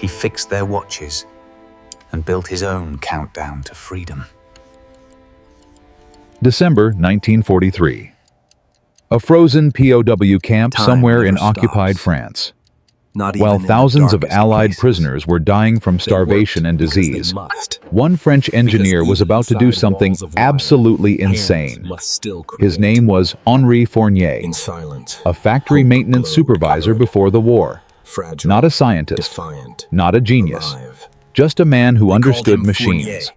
He fixed their watches and built his own countdown to freedom. December 1943. A frozen POW camp somewhere in occupied France. While thousands of Allied prisoners were dying from starvation and disease, one French engineer was about to do something absolutely insane. His name was Henri Fournier, a factory maintenance supervisor before the war. Not a scientist, not a genius, just a man who understood machines.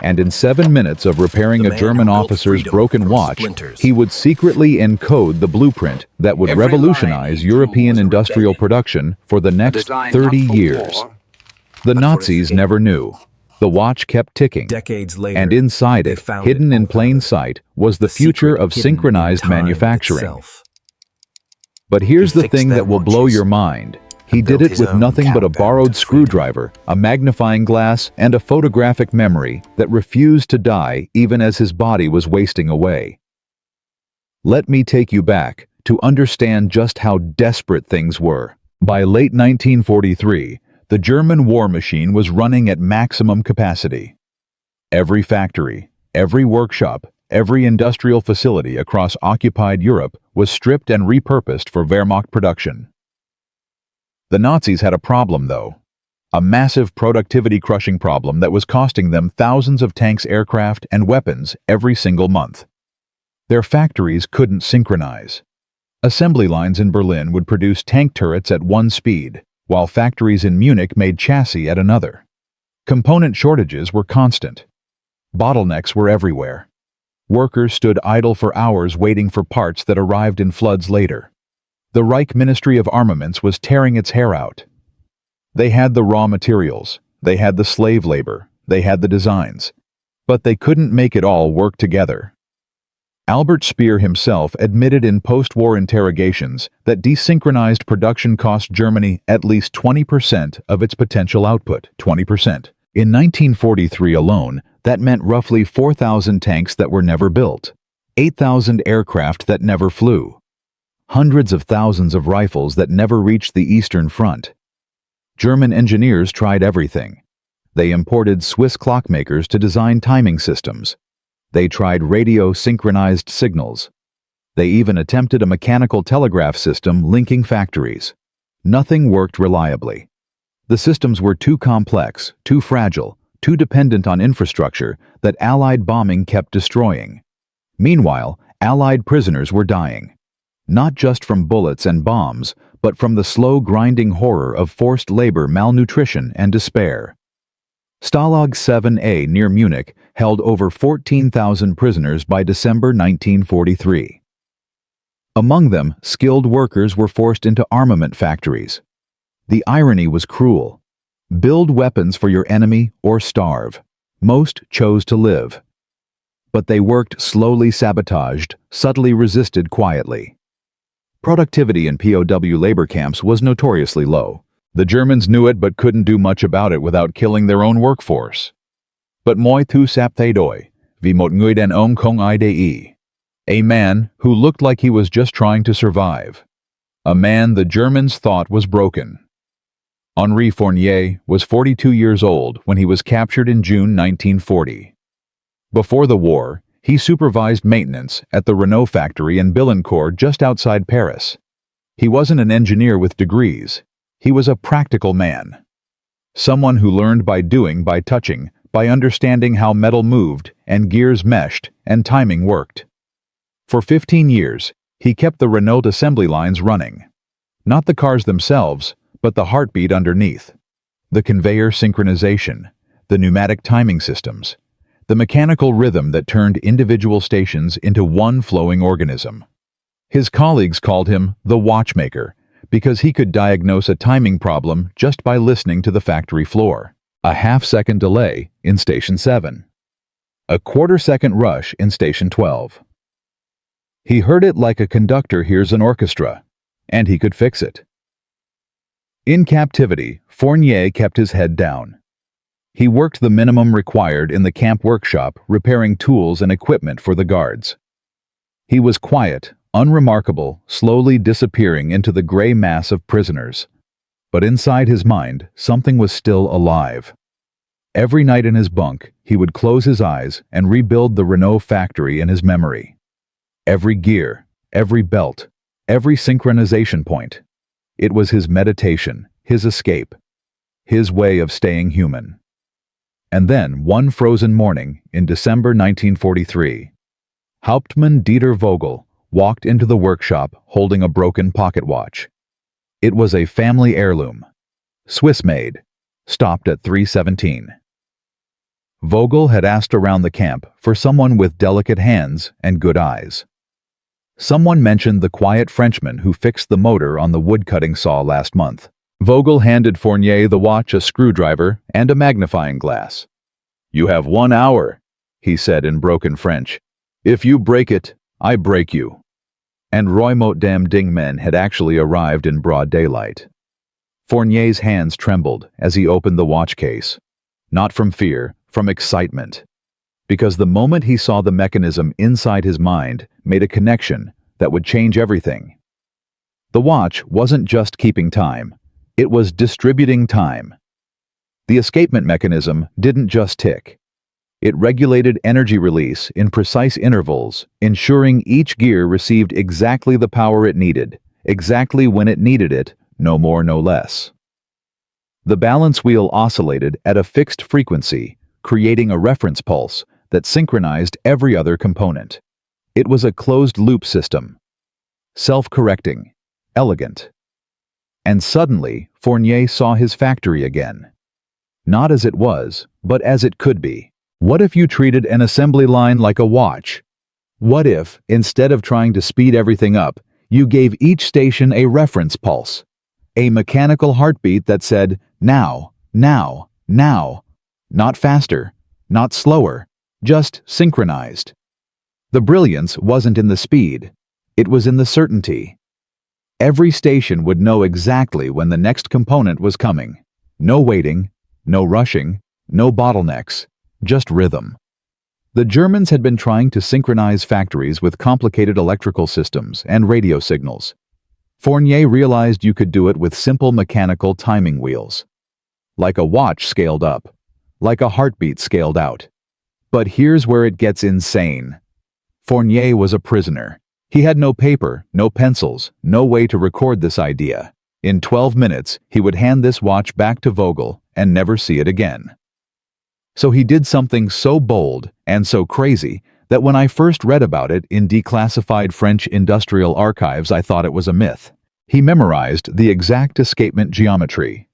And in 7 minutes of repairing a German officer's broken watch, he would secretly encode the blueprint that would revolutionize European industrial production for the next 30 years. The Nazis never knew. The watch kept ticking, and inside it, hidden in plain sight, was the future of synchronized manufacturing. But here's the thing that will blow your mind. He did it with nothing but a borrowed screwdriver, a magnifying glass, and a photographic memory that refused to die even as his body was wasting away. Let me take you back to understand just how desperate things were. By late 1943, the German war machine was running at maximum capacity. Every factory, every workshop, every industrial facility across occupied Europe was stripped and repurposed for Wehrmacht production. The Nazis had a problem, though. A massive productivity-crushing problem that was costing them thousands of tanks, aircraft, and weapons every single month. Their factories couldn't synchronize. Assembly lines in Berlin would produce tank turrets at one speed, while factories in Munich made chassis at another. Component shortages were constant. Bottlenecks were everywhere. Workers stood idle for hours waiting for parts that arrived in floods later. The Reich Ministry of Armaments was tearing its hair out. They had the raw materials, they had the slave labor, they had the designs, but they couldn't make it all work together. Albert Speer himself admitted in post-war interrogations that desynchronized production cost Germany at least 20% of its potential output, 20%. In 1943 alone, that meant roughly 4,000 tanks that were never built, 8,000 aircraft that never flew, hundreds of thousands of rifles that never reached the Eastern Front. German engineers tried everything. They imported Swiss clockmakers to design timing systems. They tried radio-synchronized signals. They even attempted a mechanical telegraph system linking factories. Nothing worked reliably. The systems were too complex, too fragile, too dependent on infrastructure that Allied bombing kept destroying. Meanwhile, Allied prisoners were dying. Not just from bullets and bombs, but from the slow grinding horror of forced labor, malnutrition, and despair. Stalag 7A near Munich held over 14,000 prisoners by December 1943. Among them, skilled workers were forced into armament factories. The irony was cruel. Build weapons for your enemy or starve. Most chose to live. But they worked slowly sabotaged, subtly resisted quietly. Productivity in POW labor camps was notoriously low. The Germans knew it but couldn't do much about it without killing their own workforce. But moi tu sap thay doi, vì một người đàn ông không ai để ý. A man who looked like he was just trying to survive. A man the Germans thought was broken. Henri Fournier was 42 years old when he was captured in June 1940. Before the war, he supervised maintenance at the Renault factory in Billancourt just outside Paris. He wasn't an engineer with degrees. He was a practical man. Someone who learned by doing, by touching, by understanding how metal moved and gears meshed and timing worked. For 15 years, he kept the Renault assembly lines running. Not the cars themselves, but the heartbeat underneath. The conveyor synchronization, the pneumatic timing systems, the mechanical rhythm that turned individual stations into one flowing organism. His colleagues called him the watchmaker because he could diagnose a timing problem just by listening to the factory floor. A half-second delay in Station 7. A quarter-second rush in Station 12. He heard it like a conductor hears an orchestra, and he could fix it. In captivity, Fournier kept his head down. He worked the minimum required in the camp workshop, repairing tools and equipment for the guards. He was quiet, unremarkable, slowly disappearing into the gray mass of prisoners. But inside his mind, something was still alive. Every night in his bunk, he would close his eyes and rebuild the Renault factory in his memory. Every gear, every belt, every synchronization point. It was his meditation, his escape, his way of staying human. And then, one frozen morning in December 1943, Hauptmann Dieter Vogel walked into the workshop holding a broken pocket watch. It was a family heirloom, Swiss-made, stopped at 3:17. Vogel had asked around the camp for someone with delicate hands and good eyes. Someone mentioned the quiet Frenchman who fixed the motor on the wood-cutting saw last month. Vogel handed Fournier the watch, a screwdriver, and a magnifying glass. "You have 1 hour," he said in broken French. "If you break it, I break you." And Roymot Dam Ding men had actually arrived in broad daylight. Fournier's hands trembled as he opened the watch case. Not from fear, from excitement. Because the moment he saw the mechanism inside his mind made a connection that would change everything. The watch wasn't just keeping time, it was distributing time. The escapement mechanism didn't just tick. It regulated energy release in precise intervals, ensuring each gear received exactly the power it needed, exactly when it needed it, no more, no less. The balance wheel oscillated at a fixed frequency, creating a reference pulse that synchronized every other component. It was a closed-loop system. Self-correcting, elegant. And suddenly, Fournier saw his factory again. Not as it was, but as it could be. What if you treated an assembly line like a watch? What if, instead of trying to speed everything up, you gave each station a reference pulse? A mechanical heartbeat that said, now, now, now. Not faster, not slower, just synchronized. The brilliance wasn't in the speed, it was in the certainty. Every station would know exactly when the next component was coming. No waiting, no rushing, no bottlenecks, just rhythm. The Germans had been trying to synchronize factories with complicated electrical systems and radio signals. Fournier realized you could do it with simple mechanical timing wheels. Like a watch scaled up, like a heartbeat scaled out. But here's where it gets insane. Fournier was a prisoner. He had no paper, no pencils, no way to record this idea. In 12 minutes, he would hand this watch back to Vogel and never see it again. So he did something so bold and so crazy that when I first read about it in declassified French industrial archives, I thought it was a myth. He memorized the exact escapement geometry.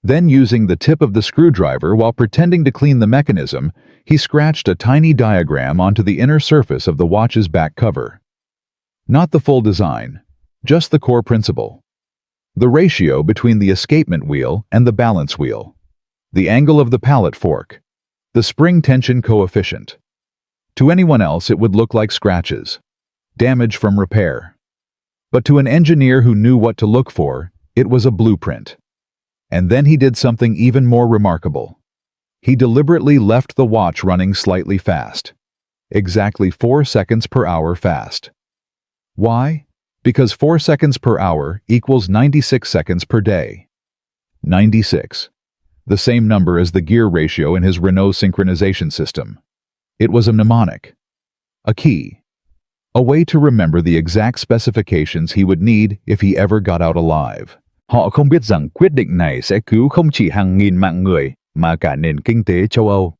Then, using the tip of the screwdriver while pretending to clean the mechanism, he scratched a tiny diagram onto the inner surface of the watch's back cover. Not the full design, just the core principle. The ratio between the escapement wheel and the balance wheel. The angle of the pallet fork. The spring tension coefficient. To anyone else, it would look like scratches, damage from repair. But to an engineer who knew what to look for, it was a blueprint. And then he did something even more remarkable. He deliberately left the watch running slightly fast. Exactly 4 seconds per hour fast. Why? Because 4 seconds per hour equals 96 seconds per day. 96. The same number as the gear ratio in his Renault synchronization system. It was a mnemonic. A key. A way to remember the exact specifications he would need if he ever got out alive. Họ không biết rằng quyết định này sẽ cứu không chỉ hàng nghìn mạng người, mà cả nền kinh tế châu Âu.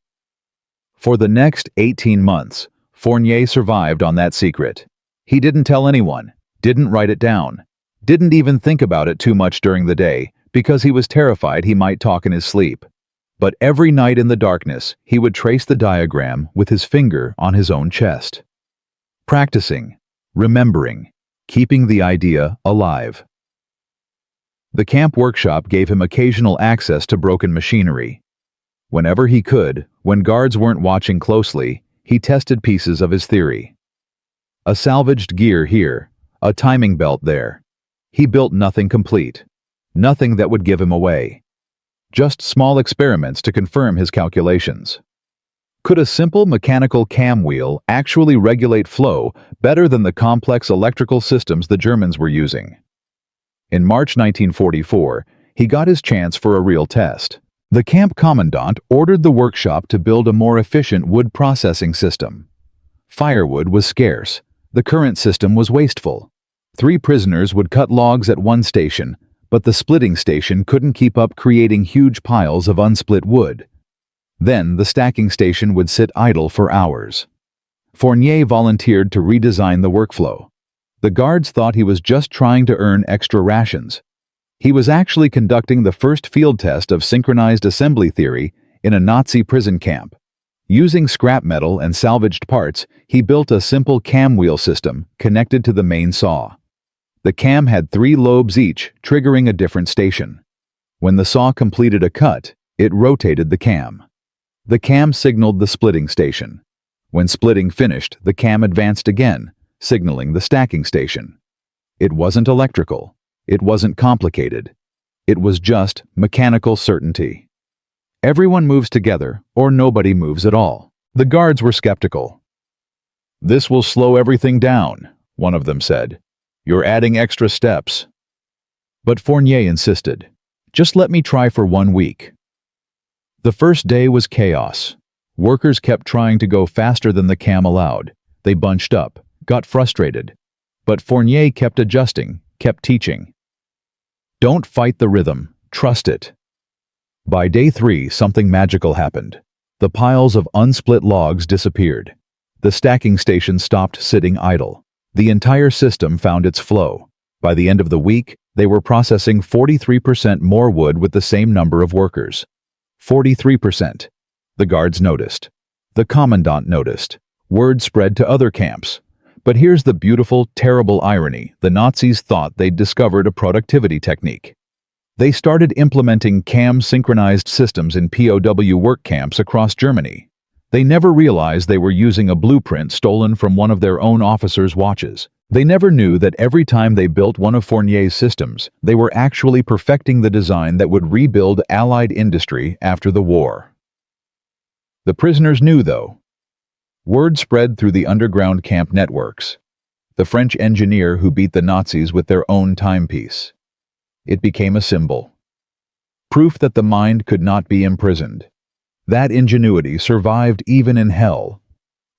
For the next 18 months, Fournier survived on that secret. He didn't tell anyone, didn't write it down, didn't even think about it too much during the day, because he was terrified he might talk in his sleep. But every night in the darkness, he would trace the diagram with his finger on his own chest. Practicing, remembering, keeping the idea alive. The camp workshop gave him occasional access to broken machinery. Whenever he could, when guards weren't watching closely, he tested pieces of his theory. A salvaged gear here, a timing belt there. He built nothing complete. Nothing that would give him away. Just small experiments to confirm his calculations. Could a simple mechanical cam wheel actually regulate flow better than the complex electrical systems the Germans were using? In March 1944, he got his chance for a real test. The camp commandant ordered the workshop to build a more efficient wood processing system. Firewood was scarce. The current system was wasteful. 3 prisoners would cut logs at one station, but the splitting station couldn't keep up, creating huge piles of unsplit wood. Then the stacking station would sit idle for hours. Fournier volunteered to redesign the workflow. The guards thought he was just trying to earn extra rations. He was actually conducting the first field test of synchronized assembly theory in a Nazi prison camp. Using scrap metal and salvaged parts, he built a simple cam wheel system connected to the main saw. The cam had 3 lobes each, triggering a different station. When the saw completed a cut, it rotated the cam. The cam signaled the splitting station. When splitting finished, the cam advanced again, signaling the stacking station. It wasn't electrical. It wasn't complicated. It was just mechanical certainty. Everyone moves together, or nobody moves at all. The guards were skeptical. "This will slow everything down," one of them said. "You're adding extra steps." But Fournier insisted. "Just let me try for 1 week." The first day was chaos. Workers kept trying to go faster than the cam allowed. They bunched up, got frustrated. But Fournier kept adjusting, kept teaching. Don't fight the rhythm, trust it. By day 3, something magical happened. The piles of unsplit logs disappeared. The stacking station stopped sitting idle. The entire system found its flow. By the end of the week, they were processing 43% more wood with the same number of workers. 43%. The guards noticed. The commandant noticed. Word spread to other camps. But here's the beautiful, terrible irony. The Nazis thought they'd discovered a productivity technique. They started implementing cam synchronized systems in POW work camps across Germany. They never realized they were using a blueprint stolen from one of their own officers' watches. They never knew that every time they built one of Fournier's systems, they were actually perfecting the design that would rebuild Allied industry after the war. The prisoners knew, though. Word spread through the underground camp networks. The French engineer who beat the Nazis with their own timepiece. It became a symbol. Proof that the mind could not be imprisoned. That ingenuity survived even in hell.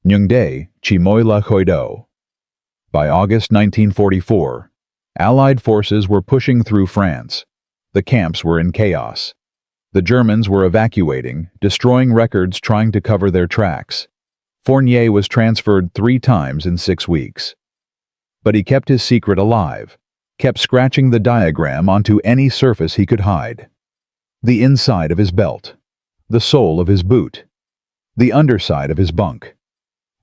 Nyungdae, Chimoy la Khoido. By August 1944, Allied forces were pushing through France. The camps were in chaos. The Germans were evacuating, destroying records trying to cover their tracks. Fournier was transferred 3 times in 6 weeks. But he kept his secret alive, kept scratching the diagram onto any surface he could hide. The inside of his belt, the sole of his boot, the underside of his bunk.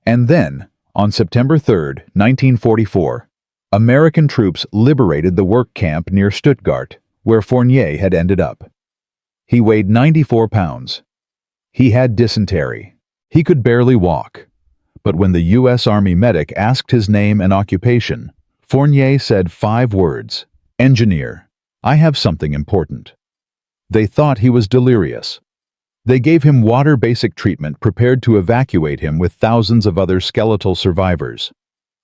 And then, on September 3, 1944, American troops liberated the work camp near Stuttgart, where Fournier had ended up. He weighed 94 pounds. He had dysentery. He could barely walk. But when the U.S. Army medic asked his name and occupation, Fournier said 5 words: "Engineer, I have something important." They thought he was delirious. They gave him water-basic treatment prepared to evacuate him with thousands of other skeletal survivors.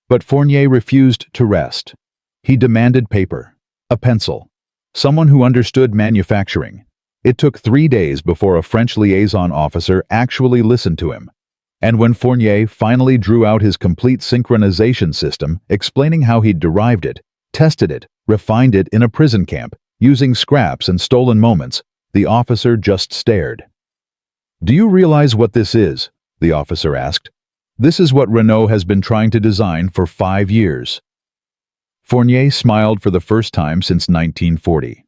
But Fournier refused to rest. He demanded paper, a pencil, someone who understood manufacturing. It took 3 days before a French liaison officer actually listened to him. And when Fournier finally drew out his complete synchronization system, explaining how he'd derived it, tested it, refined it in a prison camp, using scraps and stolen moments, the officer just stared. "Do you realize what this is?" the officer asked. "This is what Renault has been trying to design for 5 years." Fournier smiled for the first time since 1940.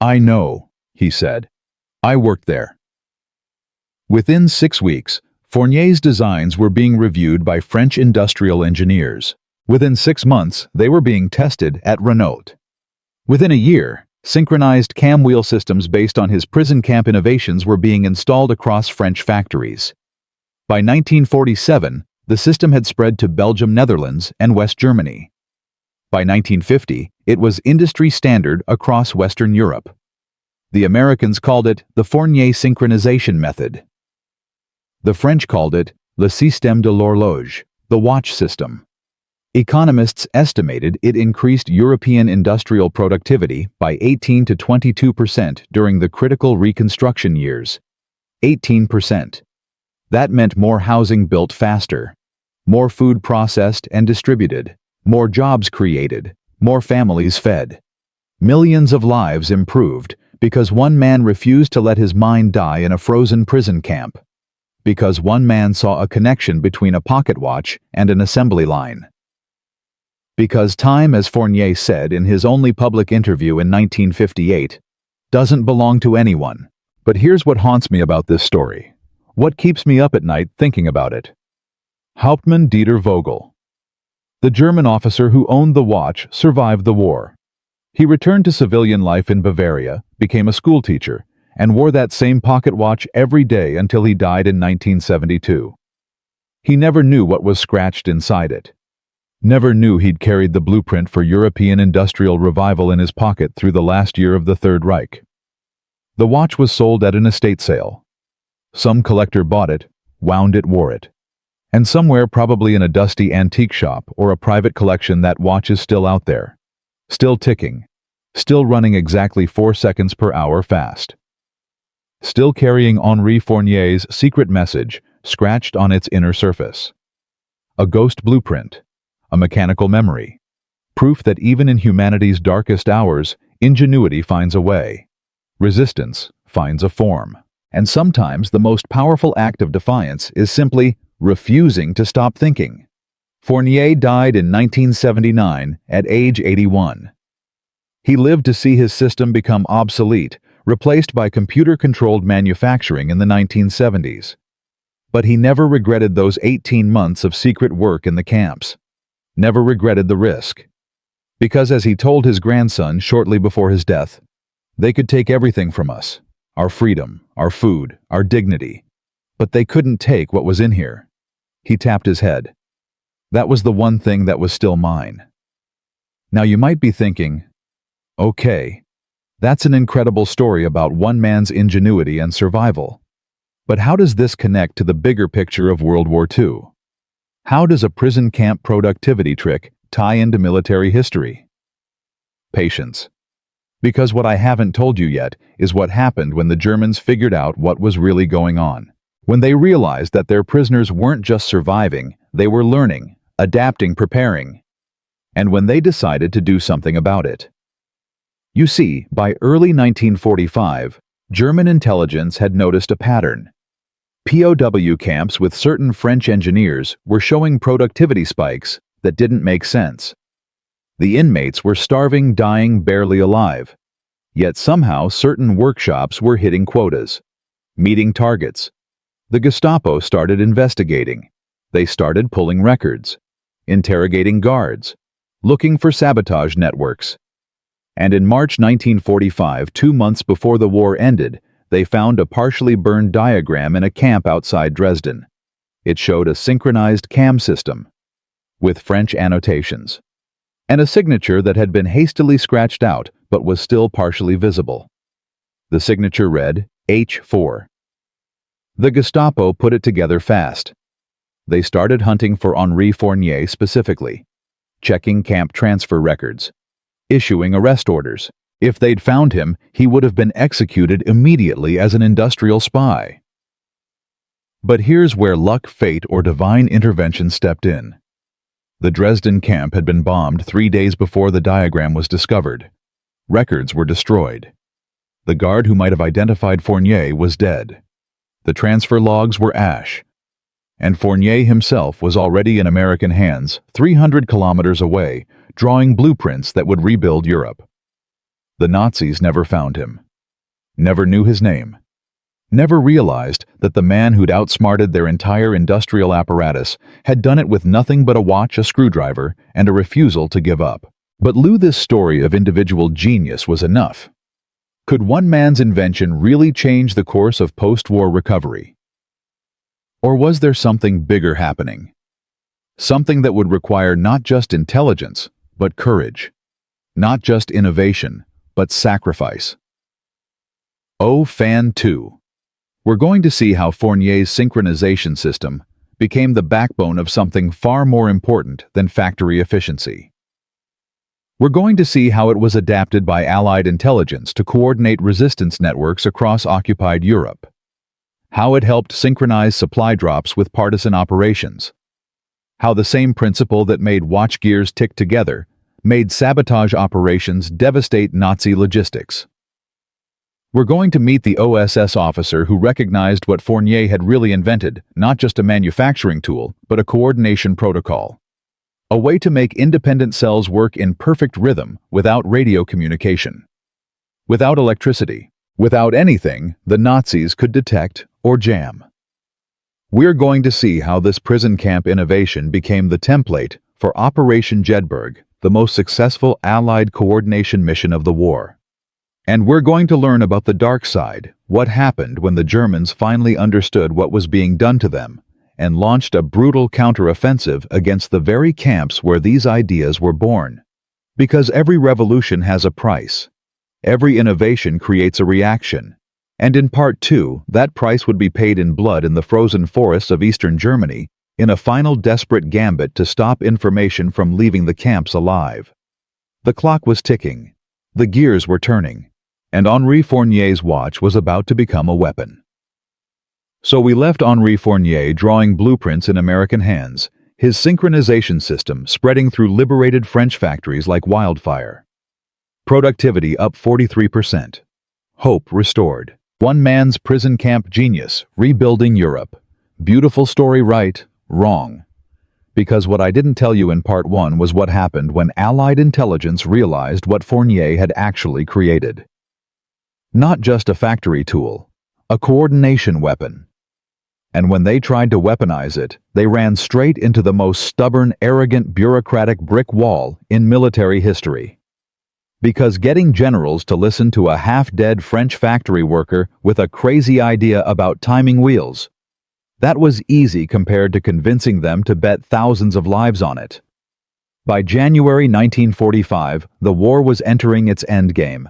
"I know," he said. "I worked there." Within 6 weeks, Fournier's designs were being reviewed by French industrial engineers. Within 6 months, they were being tested at Renault. Within a year, synchronized cam wheel systems based on his prison camp innovations were being installed across French factories. By 1947, the system had spread to Belgium, Netherlands, and West Germany. By 1950, it was industry standard across Western Europe. The Americans called it the Fournier synchronization method. The French called it le système de l'horloge, the watch system. Economists estimated it increased European industrial productivity by 18 to 22% during the critical Reconstruction years. 18%. That meant more housing built faster, more food processed and distributed, more jobs created, more families fed. Millions of lives improved because one man refused to let his mind die in a frozen prison camp. Because one man saw a connection between a pocket watch and an assembly line. Because time, as Fournier said in his only public interview in 1958, doesn't belong to anyone. But here's what haunts me about this story. What keeps me up at night thinking about it? Hauptmann Dieter Vogel. The German officer who owned the watch survived the war. He returned to civilian life in Bavaria, became a schoolteacher, and wore that same pocket watch every day until he died in 1972. He never knew what was scratched inside it. Never knew he'd carried the blueprint for European industrial revival in his pocket through the last year of the Third Reich. The watch was sold at an estate sale. Some collector bought it, wound it, wore it. And somewhere, probably in a dusty antique shop or a private collection, that watch is still out there. Still ticking. Still running exactly 4 seconds per hour fast. Still carrying Henri Fournier's secret message scratched on its inner surface. A ghost blueprint. A mechanical memory. Proof that even in humanity's darkest hours, ingenuity finds a way. Resistance finds a form. And sometimes the most powerful act of defiance is simply refusing to stop thinking. Fournier died in 1979 at age 81. He lived to see his system become obsolete, replaced by computer-controlled manufacturing in the 1970s. But he never regretted those 18 months of secret work in the camps. Never regretted the risk. Because, as he told his grandson shortly before his death, they could take everything from us, our freedom, our food, our dignity, but they couldn't take what was in here. He tapped his head. That was the one thing that was still mine. Now you might be thinking, okay, that's an incredible story about one man's ingenuity and survival. But how does this connect to the bigger picture of World War II? How does a prison camp productivity trick tie into military history? Patience. Because what I haven't told you yet is what happened when the Germans figured out what was really going on. When they realized that their prisoners weren't just surviving, they were learning, adapting, preparing. And when they decided to do something about it. You see, by early 1945, German intelligence had noticed a pattern. POW camps with certain French engineers were showing productivity spikes that didn't make sense. The inmates were starving, dying, barely alive. Yet somehow certain workshops were hitting quotas, meeting targets. The Gestapo started investigating. They started pulling records, interrogating guards, looking for sabotage networks. And in March 1945, 2 months before the war ended, they found a partially burned diagram in a camp outside Dresden. It showed a synchronized cam system with French annotations and a signature that had been hastily scratched out but was still partially visible. The signature read H4. The Gestapo put it together fast. They started hunting for Henri Fournier specifically, checking camp transfer records, issuing arrest orders. If they'd found him, he would have been executed immediately as an industrial spy. But here's where luck, fate, or divine intervention stepped in. The Dresden camp had been bombed 3 days before the diagram was discovered. Records were destroyed. The guard who might have identified Fournier was dead. The transfer logs were ash. And Fournier himself was already in American hands, 300 kilometers away, drawing blueprints that would rebuild Europe. The Nazis never found him, never knew his name, never realized that the man who'd outsmarted their entire industrial apparatus had done it with nothing but a watch, a screwdriver, and a refusal to give up. But this story of individual genius was enough. Could one man's invention really change the course of post-war recovery? Or was there something bigger happening? Something that would require not just intelligence, but courage. Not just innovation, but sacrifice. Fan 2. We're going to see how Fournier's synchronization system, became the backbone of something far more important than factory efficiency. We're going to see how it was adapted by Allied intelligence to coordinate resistance networks across occupied Europe, how it helped synchronize supply drops with partisan operations, how the same principle that made watch gears tick together made sabotage operations devastate Nazi logistics. We're going to meet the OSS officer who recognized what Fournier had really invented, not just a manufacturing tool, but a coordination protocol. A way to make independent cells work in perfect rhythm without radio communication. Without electricity, without anything the Nazis could detect or jam. We're going to see how this prison camp innovation became the template for Operation Jedburgh, the most successful Allied coordination mission of the war. And we're going to learn about the dark side, what happened when the Germans finally understood what was being done to them, and launched a brutal counteroffensive against the very camps where these ideas were born. Because every revolution has a price. Every innovation creates a reaction. And in Part 2, that price would be paid in blood in the frozen forests of eastern Germany in a final desperate gambit to stop information from leaving the camps alive. The clock was ticking. The gears were turning. And Henri Fournier's watch was about to become a weapon. So we left Henri Fournier drawing blueprints in American hands, his synchronization system spreading through liberated French factories like wildfire. Productivity up 43%. Hope restored. One man's prison camp genius, rebuilding Europe. Beautiful story, right? Wrong. Because what I didn't tell you in Part 1 was what happened when Allied intelligence realized what Fournier had actually created. Not just a factory tool, a coordination weapon. And when they tried to weaponize it, they ran straight into the most stubborn, arrogant, bureaucratic brick wall in military history. Because getting generals to listen to a half-dead French factory worker with a crazy idea about timing wheels, that was easy compared to convincing them to bet thousands of lives on it. By January 1945, the war was entering its endgame.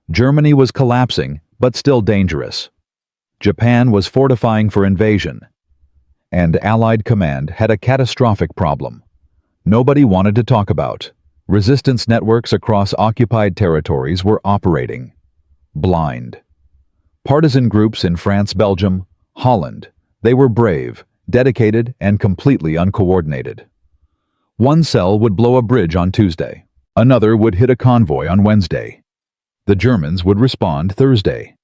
Germany was collapsing, but still dangerous. Japan was fortifying for invasion. And Allied command had a catastrophic problem. Nobody wanted to talk about. Resistance networks across occupied territories were operating. Blind. Partisan groups in France, Belgium, Holland. They were brave, dedicated, and completely uncoordinated. One cell would blow a bridge on Tuesday. Another would hit a convoy on Wednesday. The Germans would respond Thursday.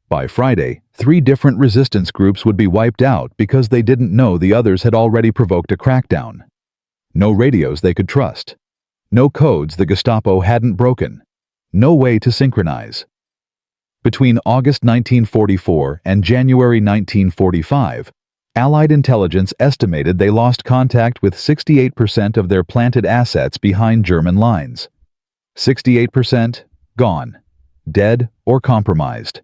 By Friday, 3 different resistance groups would be wiped out because they didn't know the others had already provoked a crackdown. No radios they could trust. No codes the Gestapo hadn't broken. No way to synchronize. Between August 1944 and January 1945, Allied intelligence estimated they lost contact with 68% of their planted assets behind German lines. 68% gone, dead or compromised.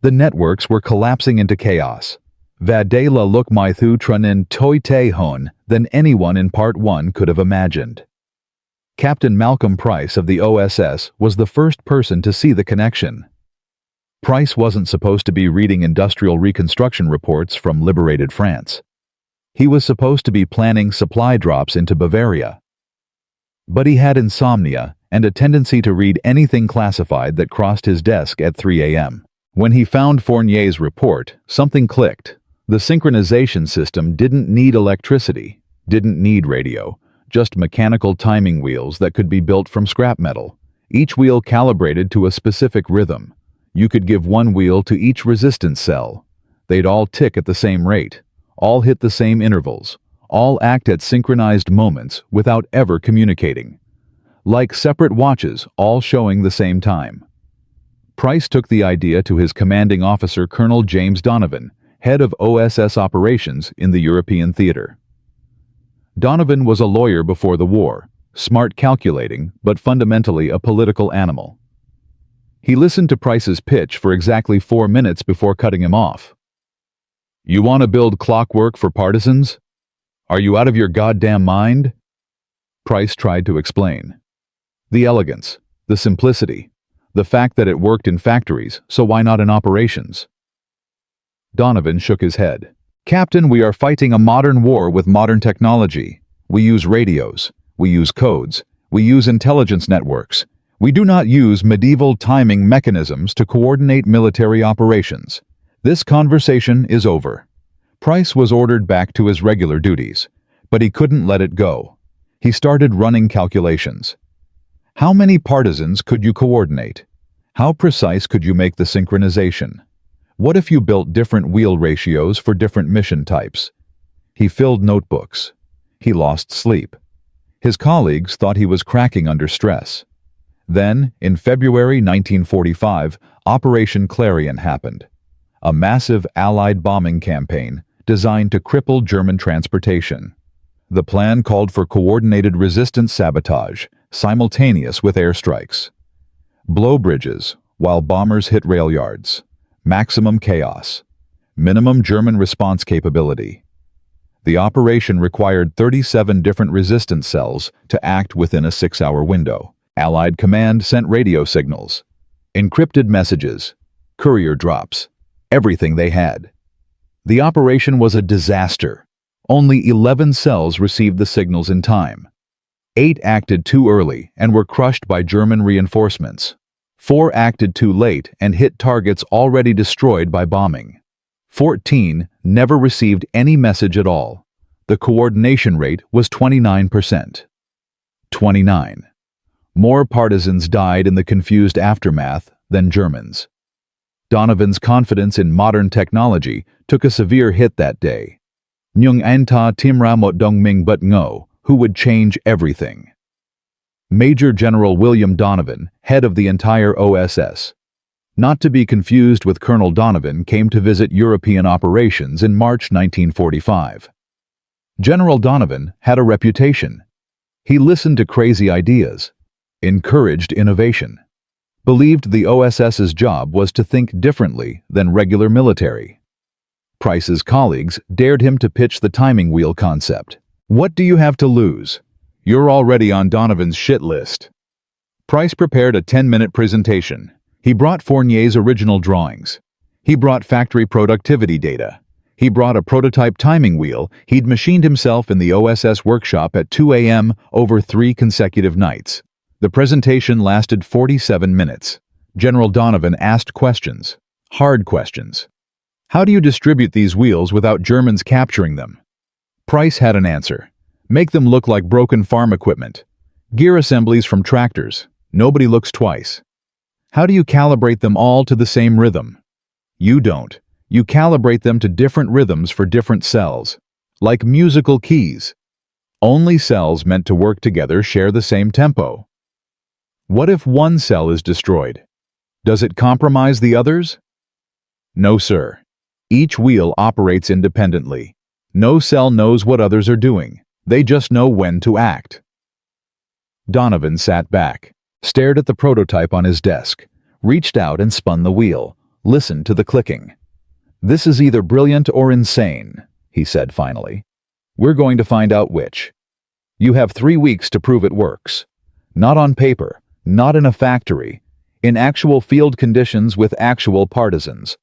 The networks were collapsing into chaos. Vade la look my thu trunin toi te hon than anyone in Part 1 could have imagined. Captain Malcolm Price of the OSS was the first person to see the connection. Price wasn't supposed to be reading industrial reconstruction reports from liberated France. He was supposed to be planning supply drops into Bavaria. But he had insomnia and a tendency to read anything classified that crossed his desk at 3 a.m. When he found Fournier's report, something clicked. The synchronization system didn't need electricity, didn't need radio, just mechanical timing wheels that could be built from scrap metal, each wheel calibrated to a specific rhythm. You could give one wheel to each resistance cell. They'd all tick at the same rate, all hit the same intervals, all act at synchronized moments without ever communicating. Like separate watches, all showing the same time. Price took the idea to his commanding officer, Colonel James Donovan, head of OSS operations in the European theater. Donovan was a lawyer before the war, smart calculating, but fundamentally a political animal. He listened to Price's pitch for exactly 4 minutes before cutting him off. "You want to build clockwork for partisans? Are you out of your goddamn mind?" Price tried to explain. The elegance, the simplicity, the fact that it worked in factories, so why not in operations? Donovan shook his head. "Captain, we are fighting a modern war with modern technology. We use radios. We use codes. We use intelligence networks. We do not use medieval timing mechanisms to coordinate military operations. This conversation is over." Price was ordered back to his regular duties, but he couldn't let it go. He started running calculations. How many partisans could you coordinate? How precise could you make the synchronization? What if you built different wheel ratios for different mission types? He filled notebooks. He lost sleep. His colleagues thought he was cracking under stress. Then, in February 1945, Operation Clarion happened. A massive Allied bombing campaign designed to cripple German transportation. The plan called for coordinated resistance sabotage, simultaneous with airstrikes. Blow bridges, while bombers hit rail yards. Maximum chaos. Minimum German response capability. The operation required 37 different resistance cells to act within a 6-hour window. Allied command sent radio signals, encrypted messages, courier drops, everything they had. The operation was a disaster. Only 11 cells received the signals in time. 8 acted too early and were crushed by German reinforcements. 4 acted too late and hit targets already destroyed by bombing. 14 never received any message at all. The coordination rate was 29%. 29. More partisans died in the confused aftermath than Germans. Donovan's confidence in modern technology took a severe hit that day. Nyung Anta Timra Mot Dongming But Ngo, who would change everything. Major General William Donovan, head of the entire OSS. Not to be confused with Colonel Donovan, came to visit European operations in March 1945. General Donovan had a reputation. He listened to crazy ideas, encouraged innovation, believed the OSS's job was to think differently than regular military. Price's colleagues dared him to pitch the timing wheel concept. "What do you have to lose? You're already on Donovan's shit list." Price prepared a 10-minute presentation. He brought Fournier's original drawings. He brought factory productivity data. He brought a prototype timing wheel he'd machined himself in the OSS workshop at 2 a.m. over 3 consecutive nights. The presentation lasted 47 minutes. General Donovan asked questions, hard questions. How do you distribute these wheels without Germans capturing them? Price had an answer. Make them look like broken farm equipment. Gear assemblies from tractors. Nobody looks twice. How do you calibrate them all to the same rhythm? You don't. You calibrate them to different rhythms for different cells, like musical keys. Only cells meant to work together share the same tempo. What if one cell is destroyed? Does it compromise the others? No, sir. Each wheel operates independently. No cell knows what others are doing. They just know when to act. Donovan sat back, stared at the prototype on his desk, reached out and spun the wheel, listened to the clicking. "This is either brilliant or insane," he said finally. "We're going to find out which. You have 3 weeks to prove it works. Not on paper, not in a factory, in actual field conditions with actual partisans.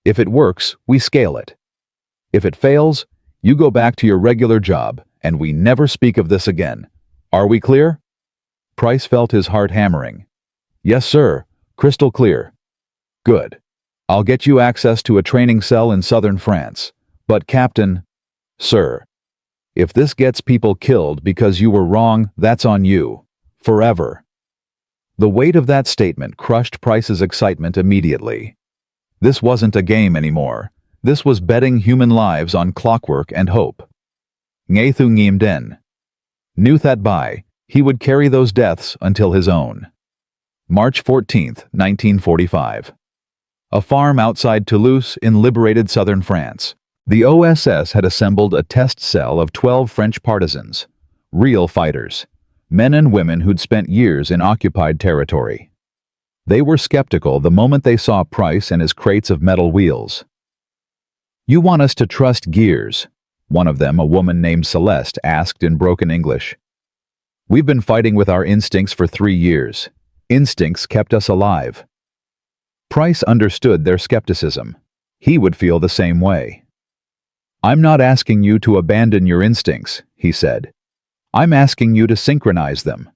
If it works, we scale it. If it fails, you go back to your regular job, and we never speak of this again. Are we clear?" Price felt his heart hammering. "Yes, sir. Crystal clear." "Good. I'll get you access to a training cell in southern France. But Captain..." "Sir, if this gets people killed because you were wrong, that's on you. Forever." The weight of that statement crushed Price's excitement immediately. This wasn't a game anymore. This was betting human lives on clockwork and hope. Ngay Thu Ngiem Den. Knew that by, he would carry those deaths until his own. March 14, 1945. A farm outside Toulouse in liberated southern France. The OSS had assembled a test cell of 12 French partisans, real fighters, men and women who'd spent years in occupied territory. They were skeptical the moment they saw Price and his crates of metal wheels. "You want us to trust gears?" one of them, a woman named Celeste, asked in broken English. "We've been fighting with our instincts for 3 years. Instincts kept us alive." Price understood their skepticism. He would feel the same way. "I'm not asking you to abandon your instincts," he said. "I'm asking you to synchronize them."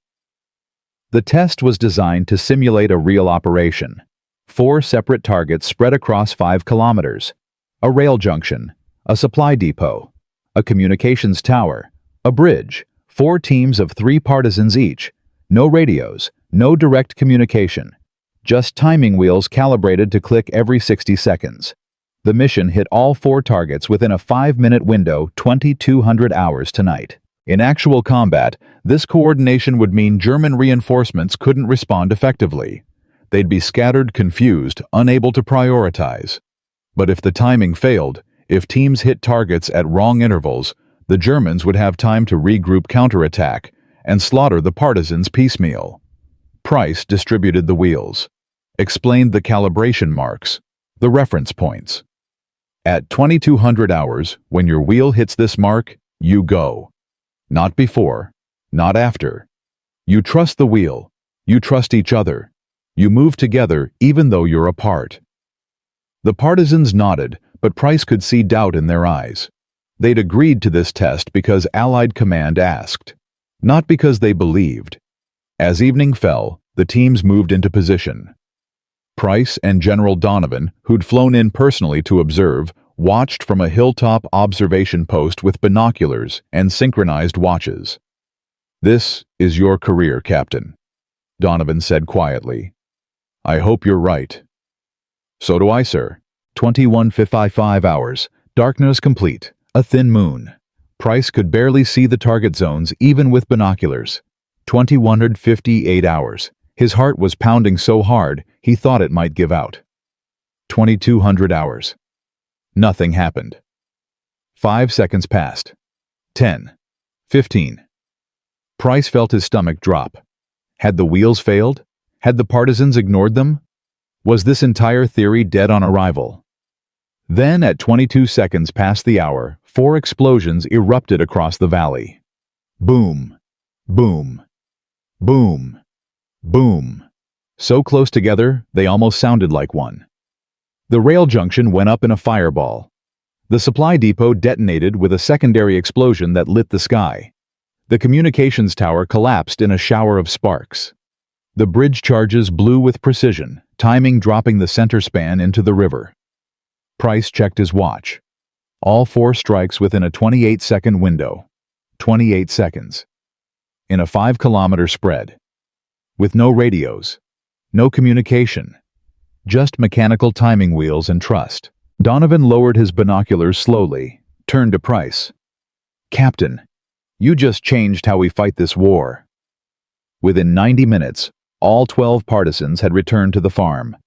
The test was designed to simulate a real operation. 4 separate targets spread across 5 kilometers. A rail junction, a supply depot, a communications tower, a bridge, 4 teams of 3 partisans each. No radios, no direct communication. Just timing wheels calibrated to click every 60 seconds. The mission hit all 4 targets within a 5-minute window, 2,200 hours tonight. In actual combat, this coordination would mean German reinforcements couldn't respond effectively. They'd be scattered, confused, unable to prioritize. But if the timing failed, if teams hit targets at wrong intervals, the Germans would have time to regroup, counterattack, and slaughter the partisans piecemeal. Price distributed the wheels, explained the calibration marks, the reference points. At 2,200 hours, when your wheel hits this mark, you go. Not before, not after. You trust the wheel, you trust each other. You move together even though you're apart. The partisans nodded, but Price could see doubt in their eyes. They'd agreed to this test because Allied command asked, not because they believed. As evening fell, the teams moved into position. Price and General Donovan, who'd flown in personally to observe, watched from a hilltop observation post with binoculars and synchronized watches. "This is your career, Captain," Donovan said quietly. "I hope you're right." "So do I, sir." 21:55 hours, darkness complete, a thin moon. Price could barely see the target zones even with binoculars. 2,158 hours. His heart was pounding so hard he thought it might give out. 2,200 hours. Nothing happened. 5 seconds passed. 10. 15. Price felt his stomach drop. Had the wheels failed? Had the partisans ignored them? Was this entire theory dead on arrival? Then, at 22 seconds past the hour, 4 explosions erupted across the valley. Boom, boom, boom, boom. So close together, they almost sounded like one. The rail junction went up in a fireball. The supply depot detonated with a secondary explosion that lit the sky. The communications tower collapsed in a shower of sparks. The bridge charges blew with precision, timing dropping the center span into the river. Price checked his watch. All 4 strikes within a 28-second window. 28 seconds. In a 5-kilometer spread. With no radios. No communication. Just mechanical timing wheels and trust. Donovan lowered his binoculars slowly, turned to Price. "Captain, you just changed how we fight this war." Within 90 minutes, all 12 partisans had returned to the farm.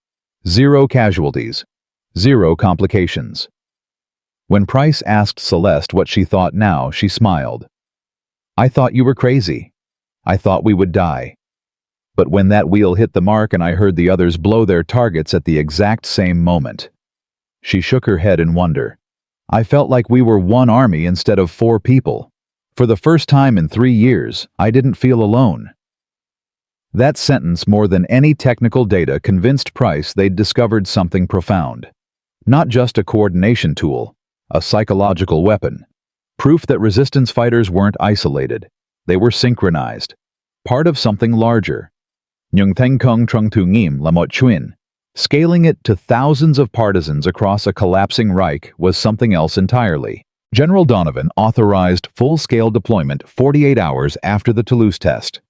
0 casualties. 0 complications. When Price asked Celeste what she thought now, she smiled. "I thought you were crazy. I thought we would die. But when that wheel hit the mark and I heard the others blow their targets at the exact same moment." She shook her head in wonder. "I felt like we were one army instead of 4 people. For the first time in 3 years, I didn't feel alone." That sentence, more than any technical data, convinced Price they'd discovered something profound. Not just a coordination tool, a psychological weapon. Proof that resistance fighters weren't isolated. They were synchronized. Part of something larger. Nyung Theng Kong Trung Tu Ngim Lamot Chuin. Scaling it to thousands of partisans across a collapsing Reich was something else entirely. General Donovan authorized full-scale deployment 48 hours after the Toulouse test.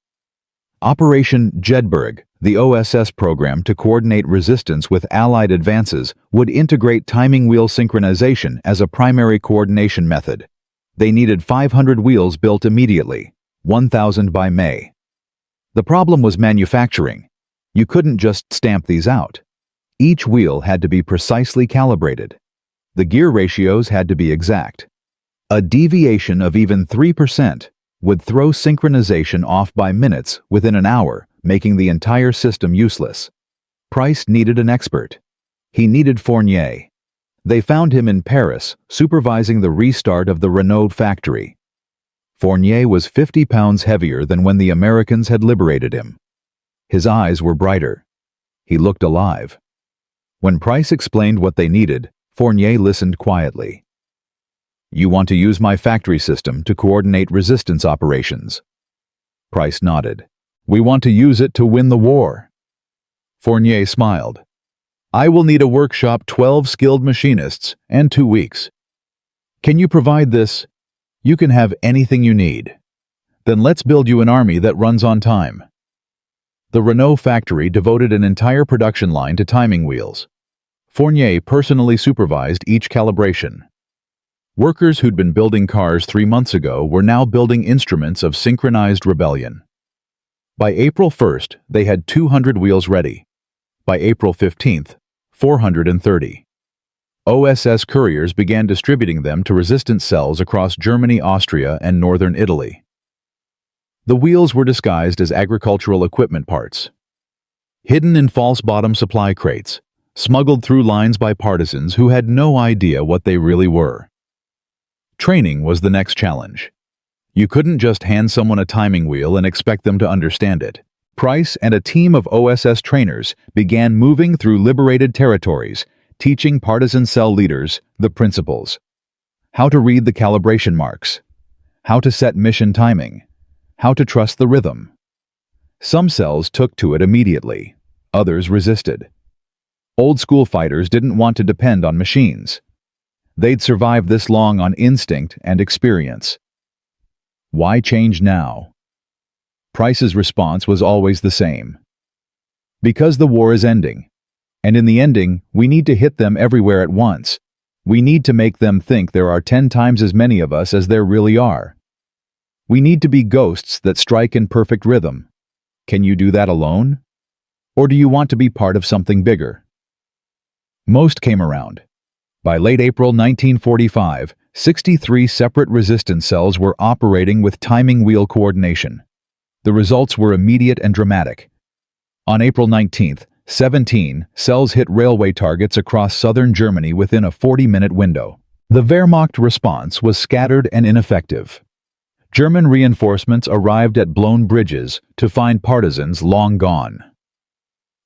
Operation Jedburgh, the OSS program to coordinate resistance with Allied advances, would integrate timing wheel synchronization as a primary coordination method. They needed 500 wheels built immediately, 1,000 by May. The problem was manufacturing. You couldn't just stamp these out. Each wheel had to be precisely calibrated. The gear ratios had to be exact. A deviation of even 3% would throw synchronization off by minutes within an hour, making the entire system useless. Price needed an expert. He needed Fournier. They found him in Paris, supervising the restart of the Renault factory. Fournier was 50 pounds heavier than when the Americans had liberated him. His eyes were brighter. He looked alive. When Price explained what they needed, Fournier listened quietly. You want to use my factory system to coordinate resistance operations. Price nodded. We want to use it to win the war. Fournier smiled. I will need a workshop, 12 skilled machinists, and 2 weeks. Can you provide this? You can have anything you need. Then let's build you an army that runs on time. The Renault factory devoted an entire production line to timing wheels. Fournier personally supervised each calibration. Workers who'd been building cars 3 months ago were now building instruments of synchronized rebellion. By April 1st, they had 200 wheels ready. By April 15th, 430. OSS couriers began distributing them to resistance cells across Germany, Austria, and northern Italy. The wheels were disguised as agricultural equipment parts. Hidden in false bottom supply crates, smuggled through lines by partisans who had no idea what they really were. Training was the next challenge. You couldn't just hand someone a timing wheel and expect them to understand it. Price and a team of OSS trainers began moving through liberated territories, teaching partisan cell leaders the principles. How to read the calibration marks. How to set mission timing. How to trust the rhythm. Some cells took to it immediately. Others resisted. Old-school fighters didn't want to depend on machines. They'd survived this long on instinct and experience. Why change now? Price's response was always the same. Because the war is ending. And in the ending, we need to hit them everywhere at once. We need to make them think there are 10 times as many of us as there really are. We need to be ghosts that strike in perfect rhythm. Can you do that alone? Or do you want to be part of something bigger? Most came around. By late April 1945, 63 separate resistance cells were operating with timing wheel coordination. The results were immediate and dramatic. On April 19th, 17 cells hit railway targets across southern Germany within a 40-minute window. The Wehrmacht response was scattered and ineffective. German reinforcements arrived at blown bridges to find partisans long gone.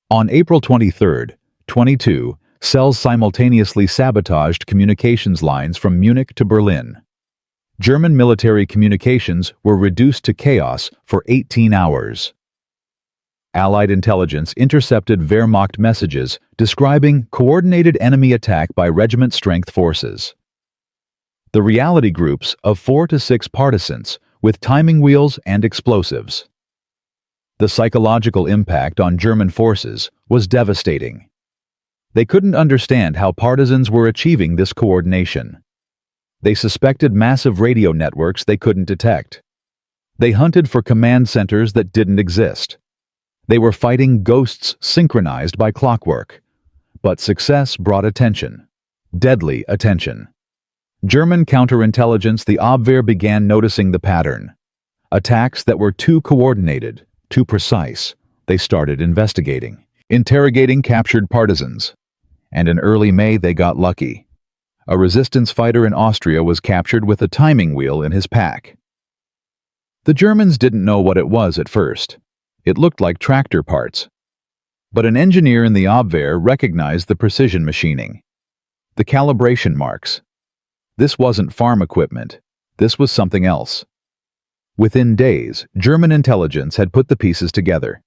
On April 23rd, 22 cells simultaneously sabotaged communications lines from Munich to Berlin. German military communications were reduced to chaos for 18 hours. Allied intelligence intercepted Wehrmacht messages describing coordinated enemy attack by regiment-strength forces. The reality groups of 4 to 6 partisans with timing wheels and explosives. The psychological impact on German forces was devastating. They couldn't understand how partisans were achieving this coordination. They suspected massive radio networks they couldn't detect. They hunted for command centers that didn't exist. They were fighting ghosts synchronized by clockwork. But success brought attention. Deadly attention. German counterintelligence, the Abwehr, began noticing the pattern. Attacks that were too coordinated, too precise. They started investigating, interrogating captured partisans. And in early May they got lucky. A resistance fighter in Austria was captured with a timing wheel in his pack. The Germans didn't know what it was at first. It looked like tractor parts. But an engineer in the Abwehr recognized the precision machining. The calibration marks. This wasn't farm equipment. This was something else. Within days, German intelligence had put the pieces together.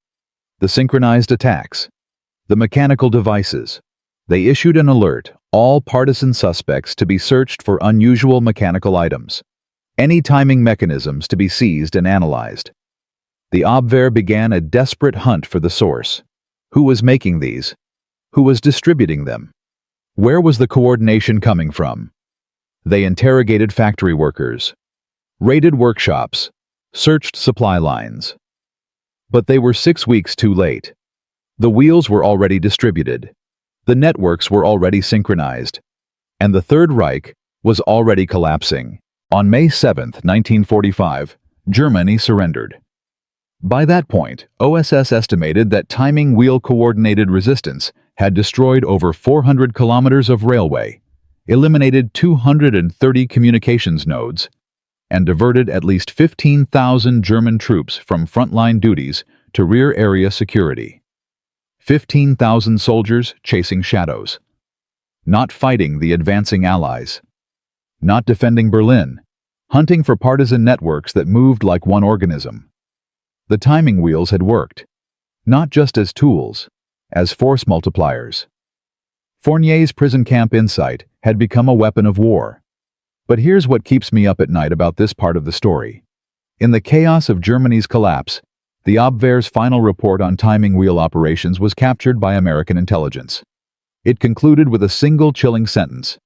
The synchronized attacks. The mechanical devices. They issued an alert, all partisan suspects to be searched for unusual mechanical items. Any timing mechanisms to be seized and analyzed. The Abwehr began a desperate hunt for the source. Who was making these? Who was distributing them? Where was the coordination coming from? They interrogated factory workers, raided workshops, searched supply lines. But they were 6 weeks too late. The wheels were already distributed. The networks were already synchronized. And the Third Reich was already collapsing. On May 7, 1945, Germany surrendered. By that point, OSS estimated that timing wheel-coordinated resistance had destroyed over 400 kilometers of railway, eliminated 230 communications nodes, and diverted at least 15,000 German troops from frontline duties to rear area security. 15,000 soldiers chasing shadows, not fighting the advancing Allies. not defending Berlin, hunting for partisan networks that moved like one organism. The timing wheels had worked, not just as tools, as force multipliers. Fournier's prison camp insight had become a weapon of war. But here's what keeps me up at night about this part of the story. In the chaos of Germany's collapse, the Abwehr's final report on timing wheel operations was captured by American intelligence. It concluded with a single chilling sentence.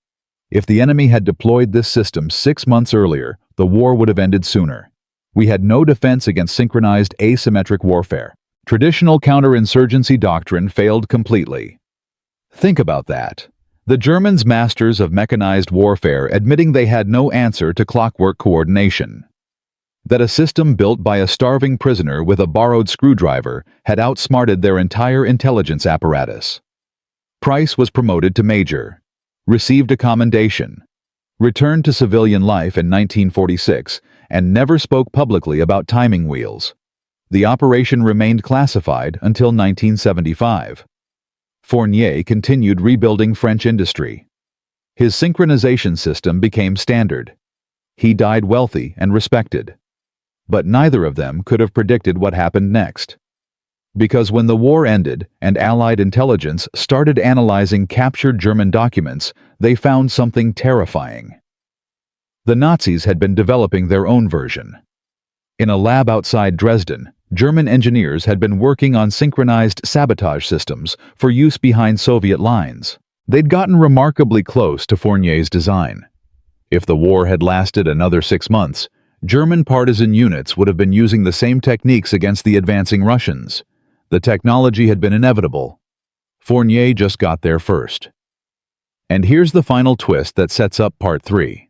If the enemy had deployed this system 6 months earlier, the war would have ended sooner. We had no defense against synchronized asymmetric warfare. Traditional counterinsurgency doctrine failed completely. Think about that. The Germans, masters of mechanized warfare, admitting they had no answer to clockwork coordination. That a system built by a starving prisoner with a borrowed screwdriver had outsmarted their entire intelligence apparatus. Price was promoted to major, received a commendation, returned to civilian life in 1946, and never spoke publicly about timing wheels. The operation remained classified until 1975. Fournier continued rebuilding French industry. His synchronization system became standard. He died wealthy and respected. But neither of them could have predicted what happened next. Because when the war ended and Allied intelligence started analyzing captured German documents, they found something terrifying. The Nazis had been developing their own version. In a lab outside Dresden, German engineers had been working on synchronized sabotage systems for use behind Soviet lines. They'd gotten remarkably close to Fournier's design. If the war had lasted another 6 months, German partisan units would have been using the same techniques against the advancing Russians. The technology had been inevitable. Fournier just got there first. And here's the final twist that sets up Part 3.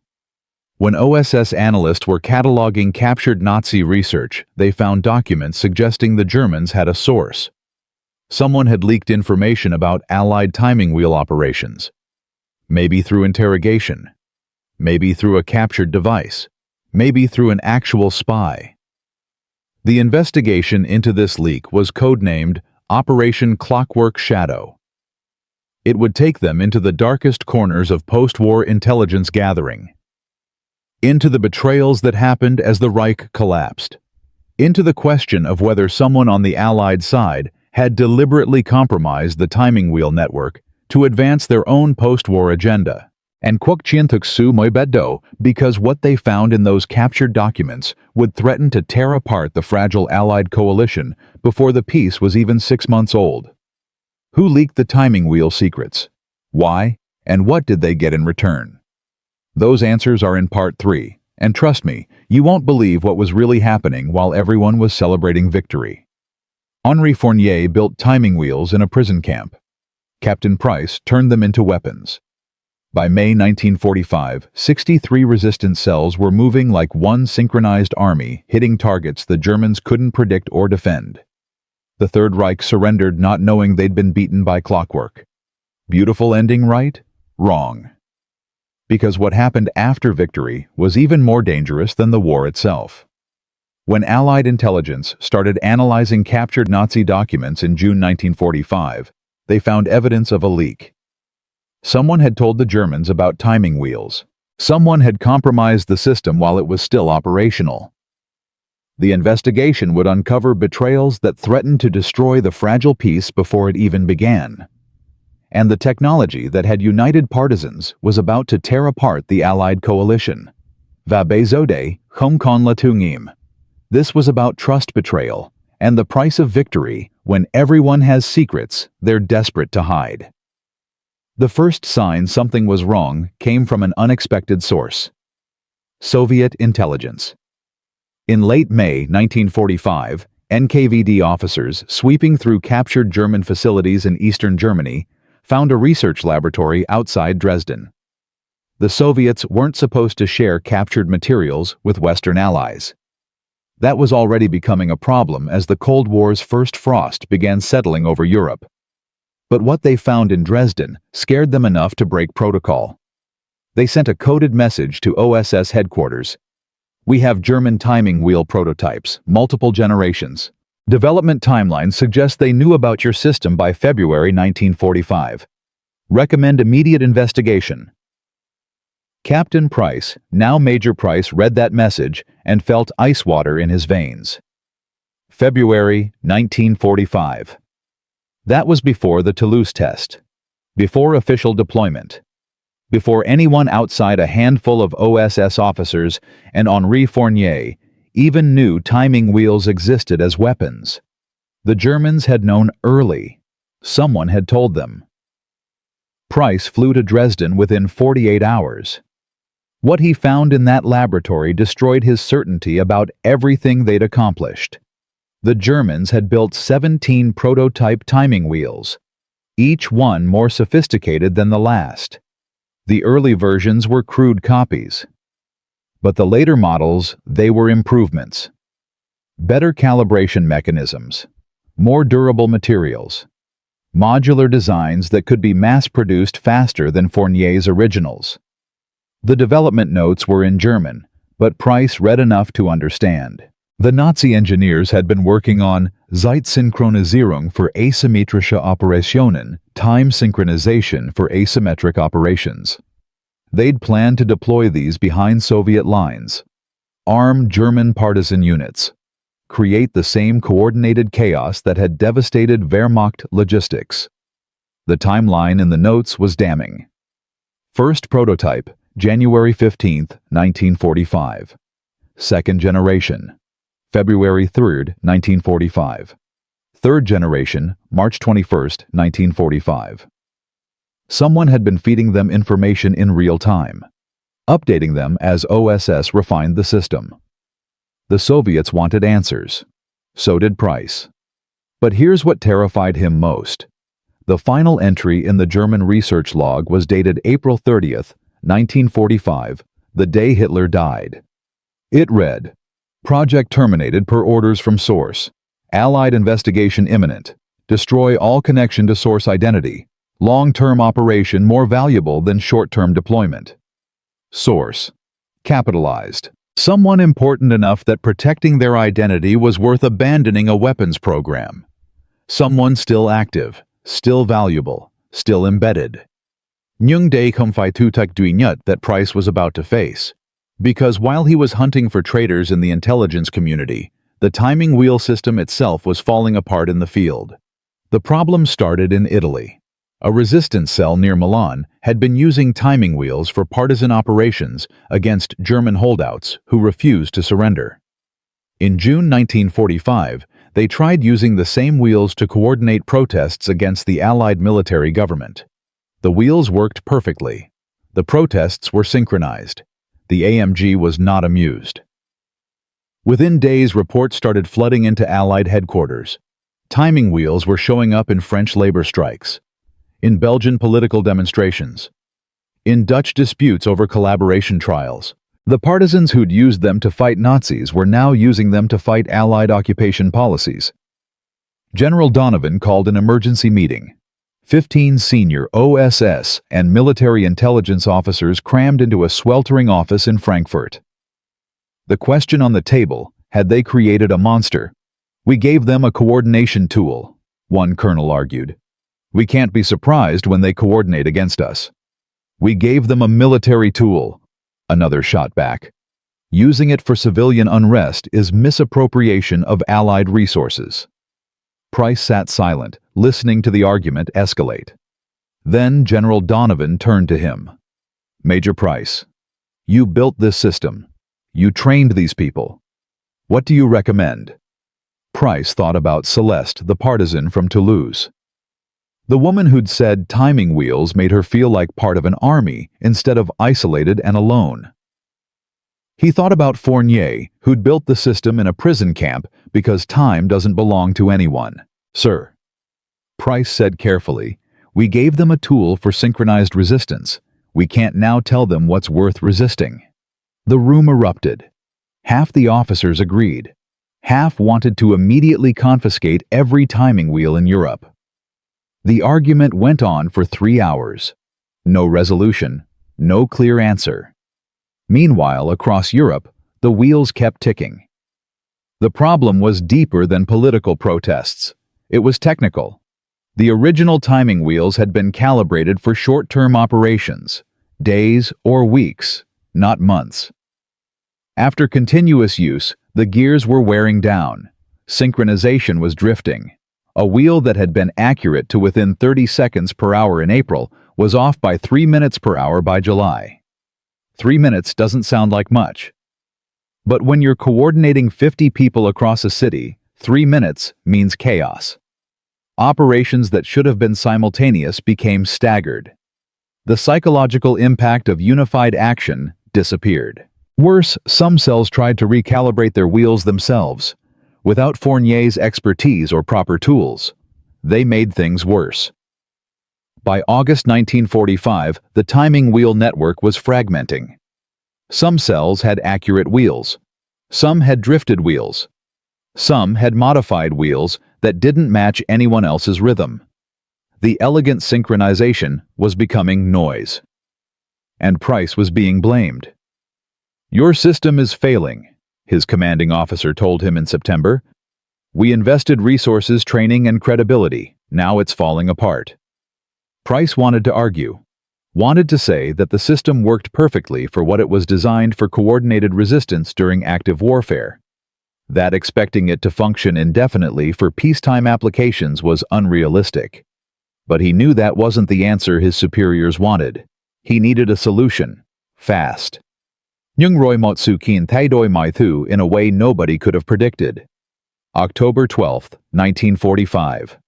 When OSS analysts were cataloging captured Nazi research, they found documents suggesting the Germans had a source. Someone had leaked information about Allied timing wheel operations. Maybe through interrogation. Maybe through a captured device. Maybe through an actual spy. The investigation into this leak was codenamed Operation Clockwork Shadow. It would take them into the darkest corners of post-war intelligence gathering. Into the betrayals that happened as the Reich collapsed. Into the question of whether someone on the Allied side had deliberately compromised the timing wheel network to advance their own post-war agenda. And Kwokchientuksu Moibedo, because what they found in those captured documents would threaten to tear apart the fragile Allied coalition before the peace was even 6 months old. Who leaked the timing wheel secrets? Why? And what did they get in return? Those answers are in Part 3, and trust me, you won't believe what was really happening while everyone was celebrating victory. Henri Fournier built timing wheels in a prison camp. Captain Price turned them into weapons. By May 1945, 63 resistance cells were moving like one synchronized army, hitting targets the Germans couldn't predict or defend. The Third Reich surrendered not knowing they'd been beaten by clockwork. Beautiful ending, right? Wrong. Because what happened after victory was even more dangerous than the war itself. When Allied intelligence started analyzing captured Nazi documents in June 1945, they found evidence of a leak. Someone had told the Germans about timing wheels. Someone had compromised the system while it was still operational. The investigation would uncover betrayals that threatened to destroy the fragile peace before it even began. And the technology that had united partisans was about to tear apart the Allied coalition. Vabezode, Homkon Latungim. This was about trust betrayal, and the price of victory. When everyone has secrets, they're desperate to hide. The first sign something was wrong came from an unexpected source. Soviet intelligence. In late May 1945, NKVD officers sweeping through captured German facilities in eastern Germany found a research laboratory outside Dresden. The Soviets weren't supposed to share captured materials with Western allies. That was already becoming a problem as the Cold War's first frost began settling over Europe. But what they found in Dresden scared them enough to break protocol. They sent a coded message to OSS headquarters. We have German timing wheel prototypes, multiple generations. Development timelines suggest they knew about your system by February 1945. Recommend immediate investigation. Captain Price, now Major Price, read that message and felt ice water in his veins. February 1945. That was before the Toulouse test, before official deployment, before anyone outside a handful of OSS officers and Henri Fournier even knew timing wheels existed as weapons. The Germans had known early. Someone had told them. Price flew to Dresden within 48 hours. What he found in that laboratory destroyed his certainty about everything they'd accomplished. The Germans had built 17 prototype timing wheels, each one more sophisticated than the last. The early versions were crude copies. But the later models, they were improvements. Better calibration mechanisms, more durable materials, modular designs that could be mass-produced faster than Fournier's originals. The development notes were in German, but Price read enough to understand. The Nazi engineers had been working on Zeitsynchronisierung für asymmetrische Operationen, time synchronization for asymmetric operations. They'd planned to deploy these behind Soviet lines, arm German partisan units, create the same coordinated chaos that had devastated Wehrmacht logistics. The timeline in the notes was damning. First prototype, January 15, 1945. Second generation, February 3, 1945. Third generation, March 21, 1945. Someone had been feeding them information in real time, updating them as OSS refined the system. The Soviets wanted answers. So did Price. But here's what terrified him most. The final entry in the German research log was dated April 30, 1945, the day Hitler died. It read, "Project terminated per orders from source. Allied investigation imminent. Destroy all connection to source identity. Long-term operation more valuable than short-term deployment." Source. Capitalized. Someone important enough that protecting their identity was worth abandoning a weapons program. Someone still active, still valuable, still embedded. Nyung Dae Kum Phai Tu Tak Dui Nyut that Price was about to face. Because while he was hunting for traitors in the intelligence community, the timing wheel system itself was falling apart in the field. The problem started in Italy. A resistance cell near Milan had been using timing wheels for partisan operations against German holdouts who refused to surrender. In June 1945, they tried using the same wheels to coordinate protests against the Allied military government. The wheels worked perfectly. The protests were synchronized. The AMG was not amused. Within days, reports started flooding into Allied headquarters. Timing wheels were showing up in French labor strikes, in Belgian political demonstrations, in Dutch disputes over collaboration trials. The partisans who'd used them to fight Nazis were now using them to fight Allied occupation policies. General Donovan called an emergency meeting. 15 senior OSS and military intelligence officers crammed into a sweltering office in Frankfurt. The question on the table, had they created a monster? "We gave them a coordination tool," one colonel argued. "We can't be surprised when they coordinate against us." "We gave them a military tool," another shot back. "Using it for civilian unrest is misappropriation of Allied resources." Price sat silent, listening to the argument escalate. Then General Donovan turned to him. "Major Price, you built this system. You trained these people. What do you recommend?" Price thought about Celeste, the partisan from Toulouse. The woman who'd said timing wheels made her feel like part of an army instead of isolated and alone. He thought about Fournier, who'd built the system in a prison camp because time doesn't belong to anyone. "Sir," Price said carefully, "we gave them a tool for synchronized resistance. We can't now tell them what's worth resisting." The room erupted. Half the officers agreed. Half wanted to immediately confiscate every timing wheel in Europe. The argument went on for 3 hours. No resolution, no clear answer. Meanwhile, across Europe, the wheels kept ticking. The problem was deeper than political protests. It was technical. The original timing wheels had been calibrated for short-term operations. days or weeks, not months. After continuous use, the gears were wearing down. Synchronization was drifting. A wheel that had been accurate to within 30 seconds per hour in April was off by 3 minutes per hour by July. 3 minutes doesn't sound like much. But when you're coordinating 50 people across a city, 3 minutes means chaos. Operations that should have been simultaneous became staggered. The psychological impact of unified action disappeared. Worse, some cells tried to recalibrate their wheels themselves. Without Fournier's expertise or proper tools, they made things worse. By August 1945, the timing wheel network was fragmenting. Some cells had accurate wheels. Some had drifted wheels. Some had modified wheels that didn't match anyone else's rhythm. The elegant synchronization was becoming noise. And Price was being blamed. "Your system is failing," his commanding officer told him in September. "We invested resources, training, and credibility. Now it's falling apart." Price wanted to argue, wanted to say that the system worked perfectly for what it was designed for: coordinated resistance during active warfare. That expecting it to function indefinitely for peacetime applications was unrealistic. But he knew that wasn't the answer his superiors wanted. He needed a solution, fast. Nyungroy Motsu Kin Taidoi Maithu in a way nobody could have predicted. October 12, 1945.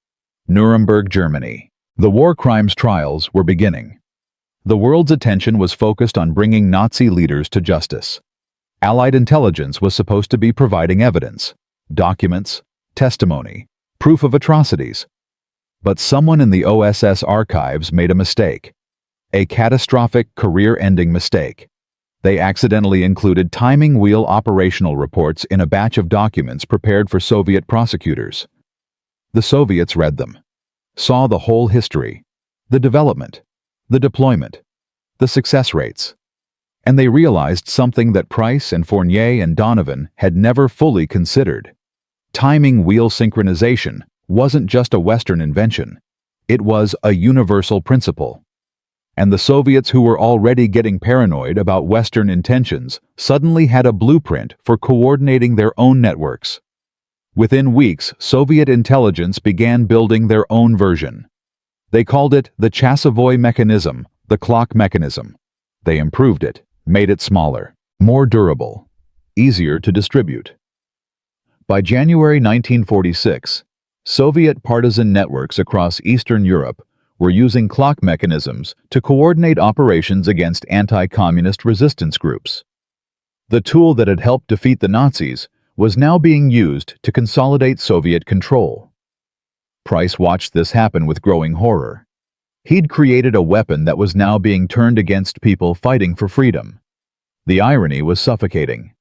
Nuremberg, Germany. The war crimes trials were beginning. The world's attention was focused on bringing Nazi leaders to justice. Allied intelligence was supposed to be providing evidence, documents, testimony, proof of atrocities. But someone in the OSS archives made a mistake. A catastrophic, career-ending mistake. They accidentally included timing wheel operational reports in a batch of documents prepared for Soviet prosecutors. The Soviets read them, saw the whole history, the development, the deployment, the success rates. And they realized something that Price and Fournier and Donovan had never fully considered. Timing wheel synchronization wasn't just a Western invention. It was a universal principle. And the Soviets, who were already getting paranoid about Western intentions, suddenly had a blueprint for coordinating their own networks. Within weeks, Soviet intelligence began building their own version. They called it the Chasavoy mechanism, the clock mechanism. They improved it, made it smaller, more durable, easier to distribute. By January 1946, Soviet partisan networks across Eastern Europe were using clock mechanisms to coordinate operations against anti-communist resistance groups. The tool that had helped defeat the Nazis was now being used to consolidate Soviet control. Price watched this happen with growing horror. He'd created a weapon that was now being turned against people fighting for freedom. The irony was suffocating.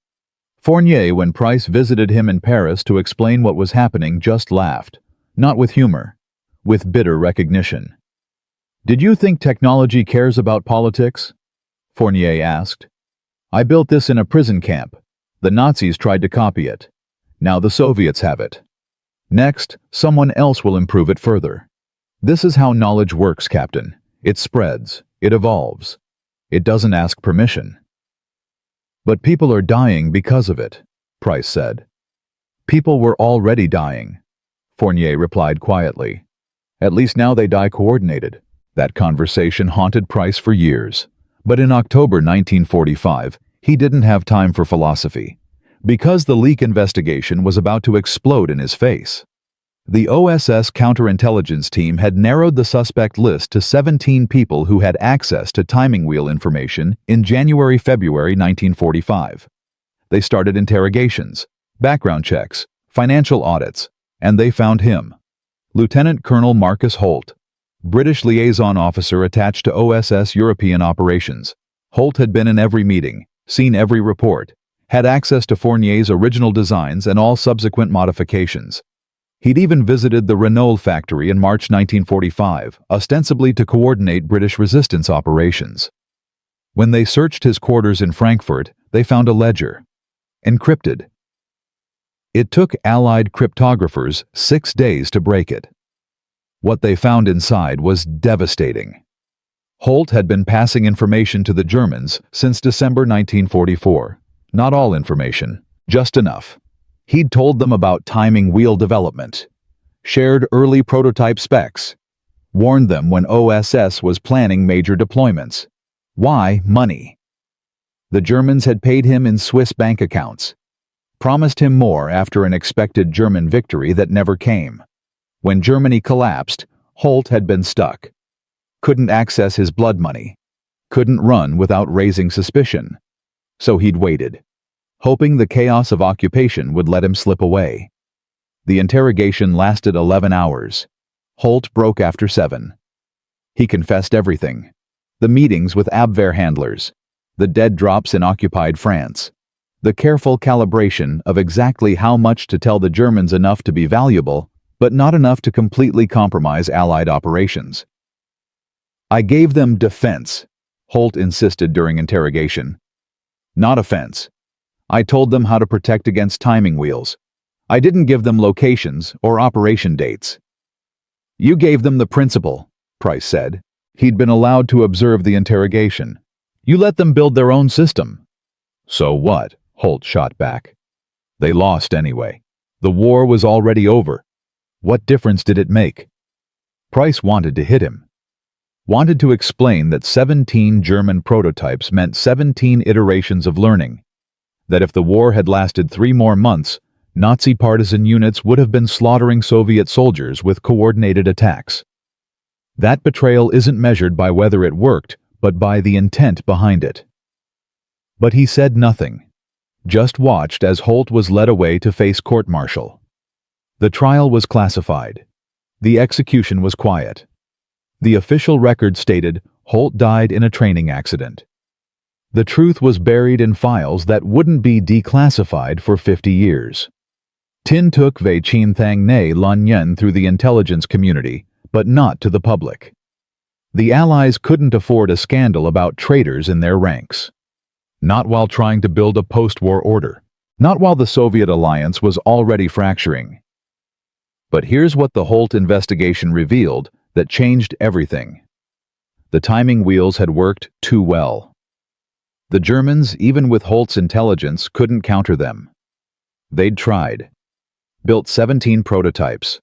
Fournier, when Price visited him in Paris to explain what was happening, just laughed, not with humor, with bitter recognition. "Did you think technology cares about politics?" Fournier asked. "I built this in a prison camp. The Nazis tried to copy it. Now the Soviets have it. Next, someone else will improve it further. This is how knowledge works, Captain. It spreads. It evolves. It doesn't ask permission." "But people are dying because of it," Price said. "People were already dying," Fournier replied quietly. "At least now they die coordinated." That conversation haunted Price for years. But in October 1945, he didn't have time for philosophy, because the leak investigation was about to explode in his face. The OSS counterintelligence team had narrowed the suspect list to 17 people who had access to timing wheel information in January-February 1945. They started interrogations, background checks, financial audits, and they found him. Lieutenant Colonel Marcus Holt, British liaison officer attached to OSS European operations. Holt had been in every meeting, seen every report, had access to Fournier's original designs and all subsequent modifications. He'd even visited the Renault factory in March 1945, ostensibly to coordinate British resistance operations. When they searched his quarters in Frankfurt, they found a ledger, encrypted. It took Allied cryptographers 6 days to break it. What they found inside was devastating. Holt had been passing information to the Germans since December 1944. Not all information, just enough. He'd told them about timing wheel development, shared early prototype specs, warned them when OSS was planning major deployments. Why money? The Germans had paid him in Swiss bank accounts, promised him more after an expected German victory that never came. When Germany collapsed, Holt had been stuck. Couldn't access his blood money. Couldn't run without raising suspicion. So he'd waited, hoping the chaos of occupation would let him slip away. The interrogation lasted 11 hours. Holt broke after 7. He confessed everything. The meetings with Abwehr handlers, the dead drops in occupied France, the careful calibration of exactly how much to tell the Germans enough to be valuable, but not enough to completely compromise Allied operations. I gave them defense, Holt insisted during interrogation. Not offense. I told them how to protect against timing wheels. I didn't give them locations or operation dates. You gave them the principle, Price said. He'd been allowed to observe the interrogation. You let them build their own system. So what? Holt shot back. They lost anyway. The war was already over. What difference did it make? Price wanted to hit him. Wanted to explain that 17 German prototypes meant 17 iterations of learning. That if the war had lasted 3 more months, Nazi partisan units would have been slaughtering Soviet soldiers with coordinated attacks. That betrayal isn't measured by whether it worked, but by the intent behind it. But he said nothing, just watched as Holt was led away to face court-martial. The trial was classified. The execution was quiet. The official record stated Holt died in a training accident. The truth was buried in files that wouldn't be declassified for 50 years. Tin took Wei Qin Thang Ne Lan Yen through the intelligence community, but not to the public. The Allies couldn't afford a scandal about traitors in their ranks. Not while trying to build a post-war order. Not while the Soviet alliance was already fracturing. But here's what the Holt investigation revealed that changed everything. The timing wheels had worked too well. The Germans, even with Holt's intelligence, couldn't counter them. They'd tried. Built 17 prototypes.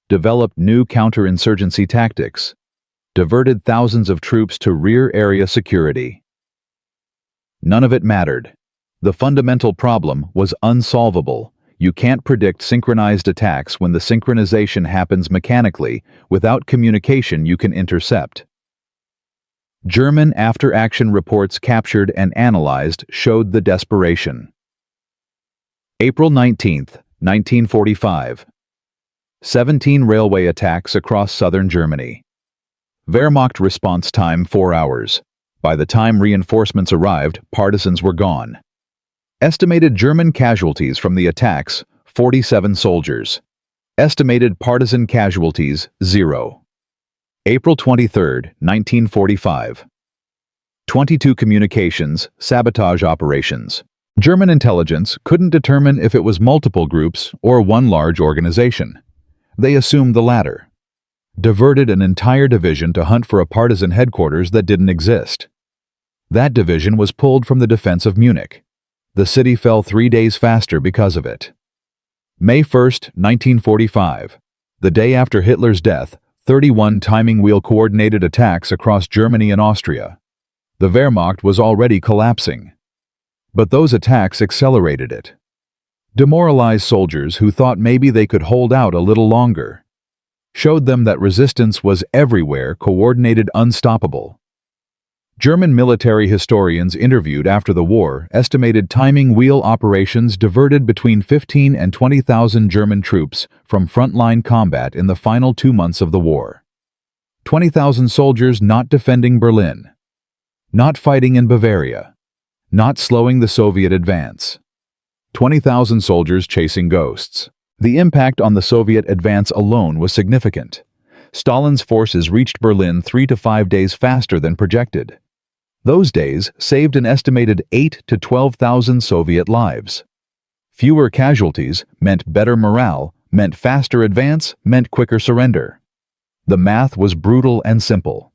Developed new counterinsurgency tactics. Diverted thousands of troops to rear area security. None of it mattered. The fundamental problem was unsolvable. You can't predict synchronized attacks when the synchronization happens mechanically without communication you can intercept. German after-action reports captured and analyzed showed the desperation. April 19, 1945. 17 railway attacks across southern Germany. Wehrmacht response time 4 hours. By the time reinforcements arrived, partisans were gone. Estimated German casualties from the attacks, 47 soldiers. Estimated partisan casualties, 0. April 23, 1945. 22 communications, sabotage operations. German intelligence couldn't determine if it was multiple groups or one large organization. They assumed the latter. Diverted an entire division to hunt for a partisan headquarters that didn't exist. That division was pulled from the defense of Munich. The city fell 3 days faster because of it. May 1, 1945. The day after Hitler's death, 31 timing wheel coordinated attacks across Germany and Austria. The Wehrmacht was already collapsing. But those attacks accelerated it. Demoralized soldiers who thought maybe they could hold out a little longer. Showed them that resistance was everywhere, coordinated, unstoppable. German military historians interviewed after the war estimated timing wheel operations diverted between 15 and 20,000 German troops from frontline combat in the final 2 months of the war. 20,000 soldiers not defending Berlin, not fighting in Bavaria, not slowing the Soviet advance. 20,000 soldiers chasing ghosts. The impact on the Soviet advance alone was significant. Stalin's forces reached Berlin 3 to 5 days faster than projected. Those days saved an estimated 8 to 12,000 Soviet lives. Fewer casualties meant better morale, meant faster advance, meant quicker surrender. The math was brutal and simple.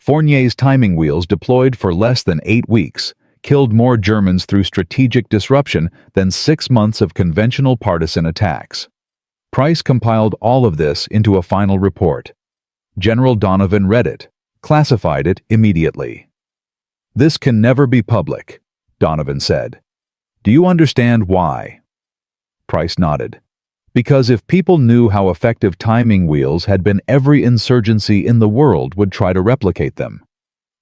Fournier's timing wheels, deployed for less than 8 weeks, killed more Germans through strategic disruption than 6 months of conventional partisan attacks. Price compiled all of this into a final report. General Donovan read it, classified it immediately. "This can never be public," Donovan said. "Do you understand why?" Price nodded. "Because if people knew how effective timing wheels had been, every insurgency in the world would try to replicate them.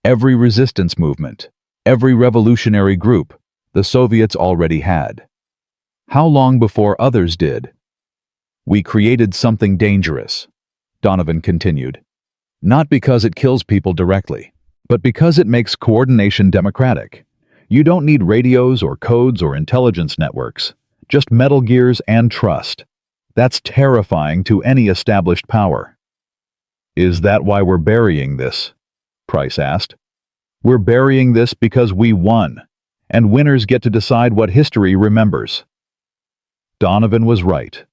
Every resistance movement, every revolutionary group, the Soviets already had. How long before others did? We created something dangerous," Donovan continued. "Not because it kills people directly, but because it makes coordination democratic. You don't need radios or codes or intelligence networks, just metal gears and trust. That's terrifying to any established power." "Is that why we're burying this?" Price asked. "We're burying this because we won, and winners get to decide what history remembers." Donovan was right.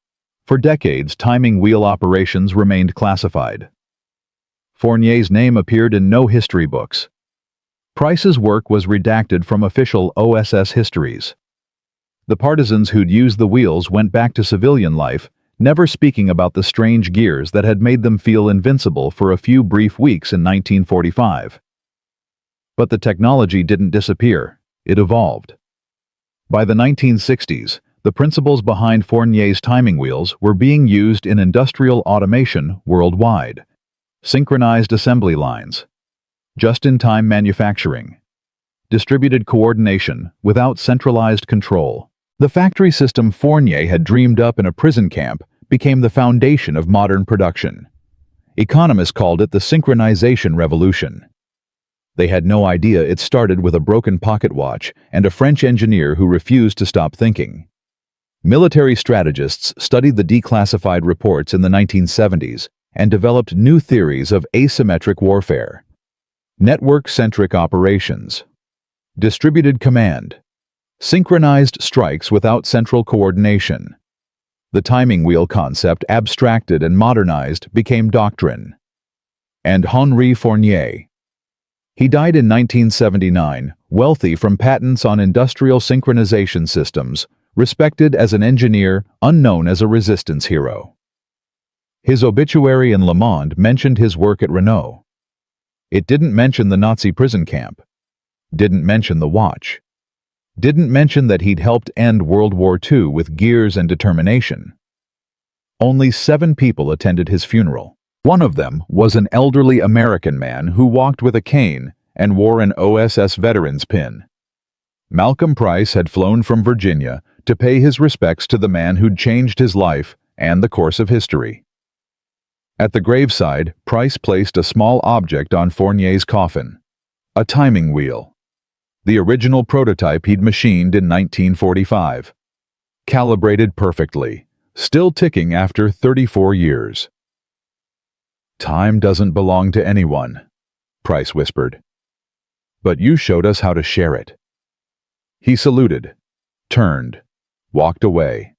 For decades, timing wheel operations remained classified. Fournier's name appeared in no history books. Price's work was redacted from official OSS histories. The partisans who'd used the wheels went back to civilian life, never speaking about the strange gears that had made them feel invincible for a few brief weeks in 1945. But the technology didn't disappear, it evolved. By the 1960s, the principles behind Fournier's timing wheels were being used in industrial automation worldwide. Synchronized assembly lines, just-in-time manufacturing, distributed coordination without centralized control. The factory system Fournier had dreamed up in a prison camp became the foundation of modern production. Economists called it the synchronization revolution. They had no idea it started with a broken pocket watch and a French engineer who refused to stop thinking. Military strategists studied the declassified reports in the 1970s and developed new theories of asymmetric warfare. Network-centric operations, distributed command, synchronized strikes without central coordination. The timing wheel concept, abstracted and modernized, became doctrine. And Henri Fournier. He died in 1979, wealthy from patents on industrial synchronization systems, respected as an engineer, unknown as a resistance hero. His obituary in Le Monde mentioned his work at Renault. It didn't mention the Nazi prison camp, didn't mention the watch, didn't mention that he'd helped end World War II with gears and determination. Only 7 people attended his funeral. One of them was an elderly American man who walked with a cane and wore an OSS veteran's pin. Malcolm Price had flown from Virginia to pay his respects to the man who'd changed his life and the course of history. At the graveside, Price placed a small object on Fournier's coffin, a timing wheel, the original prototype he'd machined in 1945, calibrated perfectly, still ticking after 34 years. "Time doesn't belong to anyone," Price whispered. "But you showed us how to share it." He saluted, turned, walked away.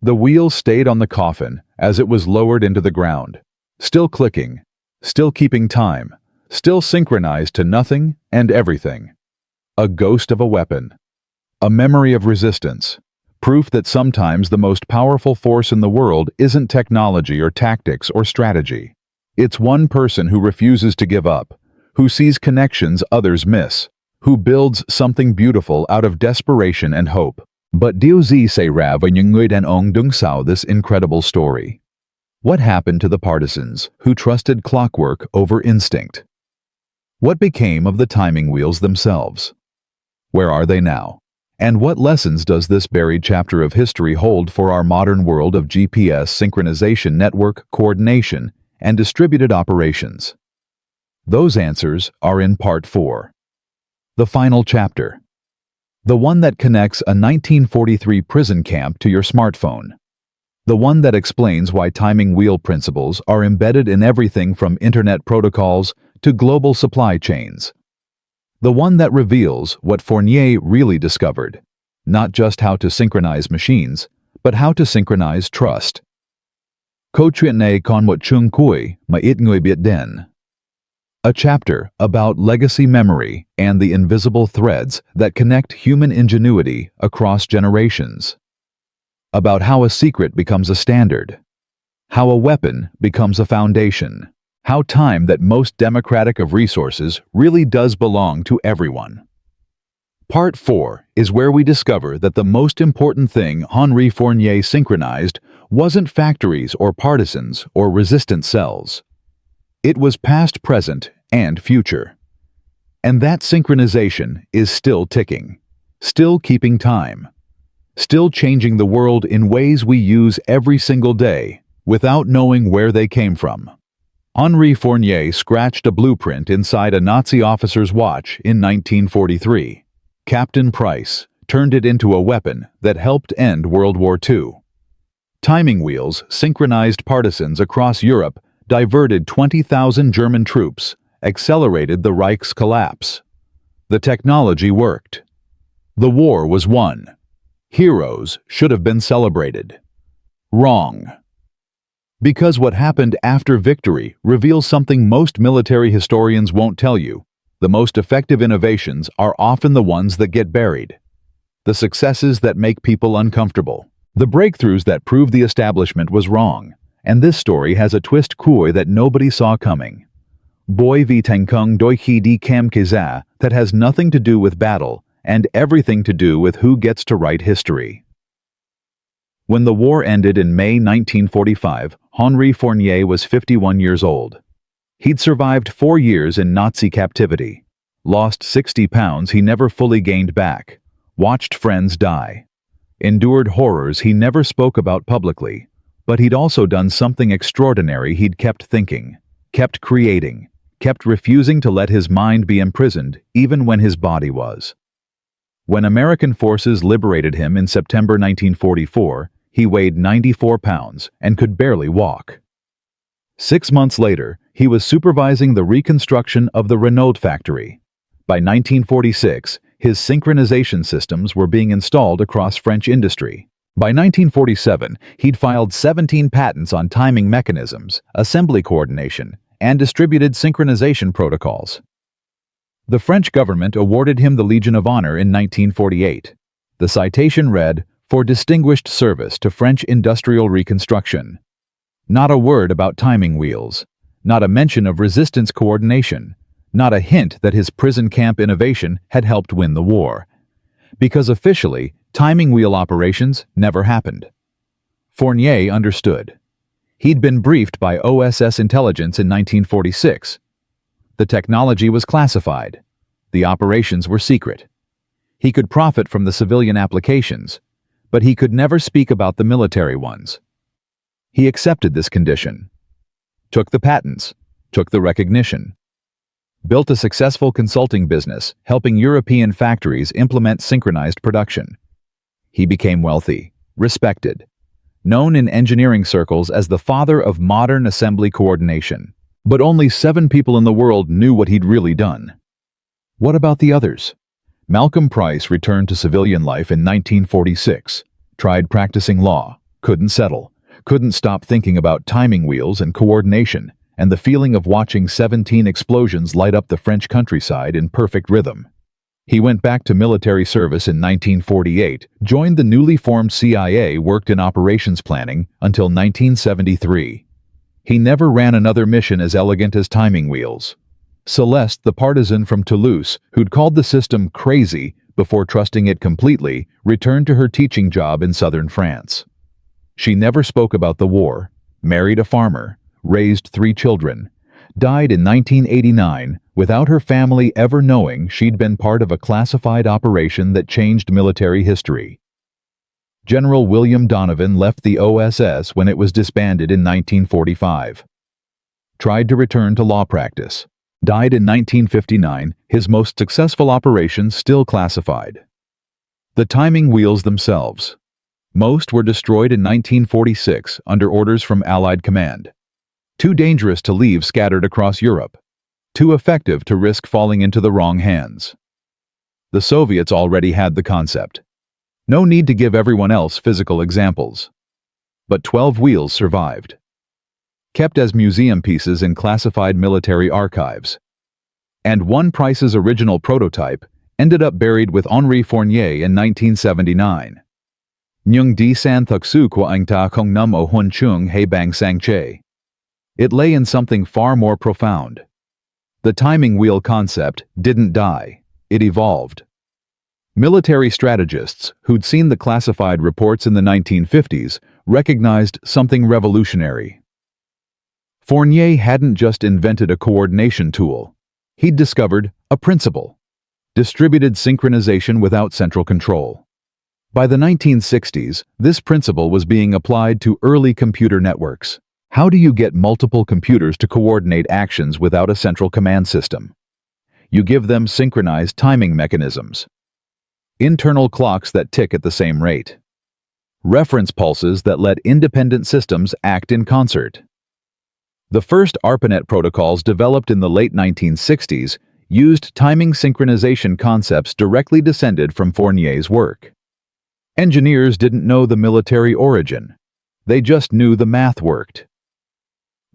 The wheel stayed on the coffin as it was lowered into the ground, still clicking, still keeping time, still synchronized to nothing and everything. A ghost of a weapon, a memory of resistance, proof that sometimes the most powerful force in the world isn't technology or tactics or strategy. It's one person who refuses to give up, who sees connections others miss, who builds something beautiful out of desperation and hope. But điều gì xảy ra với những người đàn ông đứng sau this incredible story? What happened to the partisans who trusted clockwork over instinct? What became of the timing wheels themselves? Where are they now? And what lessons does this buried chapter of history hold for our modern world of GPS synchronization, network coordination, and distributed operations? Those answers are in Part 4. The final chapter. The one that connects a 1943 prison camp to your smartphone. The one that explains why timing wheel principles are embedded in everything from internet protocols to global supply chains. The one that reveals what Fournier really discovered, not just how to synchronize machines, but how to synchronize trust. Câu chuyện này còn một chương cuối mà ít người biết đến. A chapter about legacy memory and the invisible threads that connect human ingenuity across generations. About how a secret becomes a standard, how a weapon becomes a foundation, how time that most democratic of resources really does belong to everyone. Part 4 is where we discover that the most important thing Henri Fournier synchronized wasn't factories or partisans or resistant cells. It was past, present, and future. And that synchronization is still ticking, still keeping time, still changing the world in ways we use every single day without knowing where they came from. Henri Fournier scratched a blueprint inside a Nazi officer's watch in 1943. Captain Price turned it into a weapon that helped end World War II. Timing wheels synchronized partisans across Europe, diverted 20,000 German troops, accelerated the Reich's collapse. The technology worked. The war was won. Heroes should have been celebrated. Wrong. Because what happened after victory reveals something most military historians won't tell you. The most effective innovations are often the ones that get buried. The successes that make people uncomfortable. The breakthroughs that prove the establishment was wrong. And this story has a twist koi that nobody saw coming. Boy vi tenkung doi hi di kam kiza that has nothing to do with battle and everything to do with who gets to write history. When the war ended in May 1945, Henri Fournier was 51 years old. He'd survived 4 years in Nazi captivity, lost 60 pounds he never fully gained back, watched friends die, endured horrors he never spoke about publicly, but he'd also done something extraordinary. He'd kept thinking, kept creating, kept refusing to let his mind be imprisoned even when his body was. When American forces liberated him in September 1944, he weighed 94 pounds and could barely walk. 6 months later, he was supervising the reconstruction of the Renault factory. By 1946, his synchronization systems were being installed across French industry. By 1947, he'd filed 17 patents on timing mechanisms, assembly coordination, and distributed synchronization protocols. The French government awarded him the Legion of Honor in 1948. The citation read, "For distinguished service to French industrial reconstruction." Not a word about timing wheels, not a mention of resistance coordination, not a hint that his prison camp innovation had helped win the war. Because officially, timing wheel operations never happened. Fournier understood. He'd been briefed by OSS intelligence in 1946. The technology was classified. The operations were secret. He could profit from the civilian applications, but he could never speak about the military ones. He accepted this condition, took the patents, took the recognition, built a successful consulting business helping European factories implement synchronized production. He became wealthy, respected, known in engineering circles as the father of modern assembly coordination. But only 7 people in the world knew what he'd really done. What about the others? Malcolm Price returned to civilian life in 1946, tried practicing law, couldn't settle, couldn't stop thinking about timing wheels and coordination, and the feeling of watching 17 explosions light up the French countryside in perfect rhythm. He went back to military service in 1948, joined the newly formed CIA, worked in operations planning until 1973. He never ran another mission as elegant as timing wheels. Celeste, the partisan from Toulouse, who'd called the system crazy before trusting it completely, returned to her teaching job in southern France. She never spoke about the war, married a farmer, raised 3 children, died in 1989 without her family ever knowing she'd been part of a classified operation that changed military history. General William Donovan left the OSS when it was disbanded in 1945. Tried to return to law practice. Died in 1959, his most successful operation still classified. The timing wheels themselves. Most were destroyed in 1946 under orders from Allied command. Too dangerous to leave scattered across Europe. Too effective to risk falling into the wrong hands. The Soviets already had the concept. No need to give everyone else physical examples. But 12 wheels survived. Kept as museum pieces in classified military archives, And one Price's original prototype ended up buried with Henri Fournier in 1979. Nyung di san thuksu kwa ang ta kong num o hun chung he bang sang che. It lay in something far more profound. The timing wheel concept didn't die, it evolved. Military strategists who'd seen the classified reports in the 1950s recognized something revolutionary. Fournier hadn't just invented a coordination tool. He'd discovered a principle: distributed synchronization without central control. By the 1960s, this principle was being applied to early computer networks. How do you get multiple computers to coordinate actions without a central command system? You give them synchronized timing mechanisms. Internal clocks that tick at the same rate. Reference pulses that let independent systems act in concert. The first ARPANET protocols developed in the late 1960s used timing synchronization concepts directly descended from Fournier's work. Engineers didn't know the military origin. They just knew the math worked.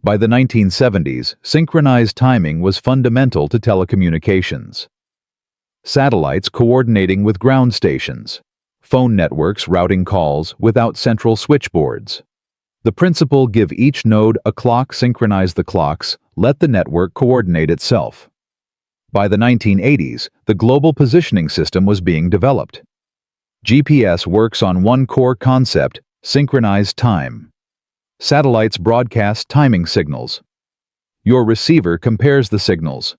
By the 1970s, synchronized timing was fundamental to telecommunications. Satellites coordinating with ground stations. Phone networks routing calls without central switchboards. The principle: give each node a clock, synchronize the clocks, let the network coordinate itself. By the 1980s, the global positioning system was being developed. GPS works on one core concept: synchronized time. Satellites broadcast timing signals. Your receiver compares the signals.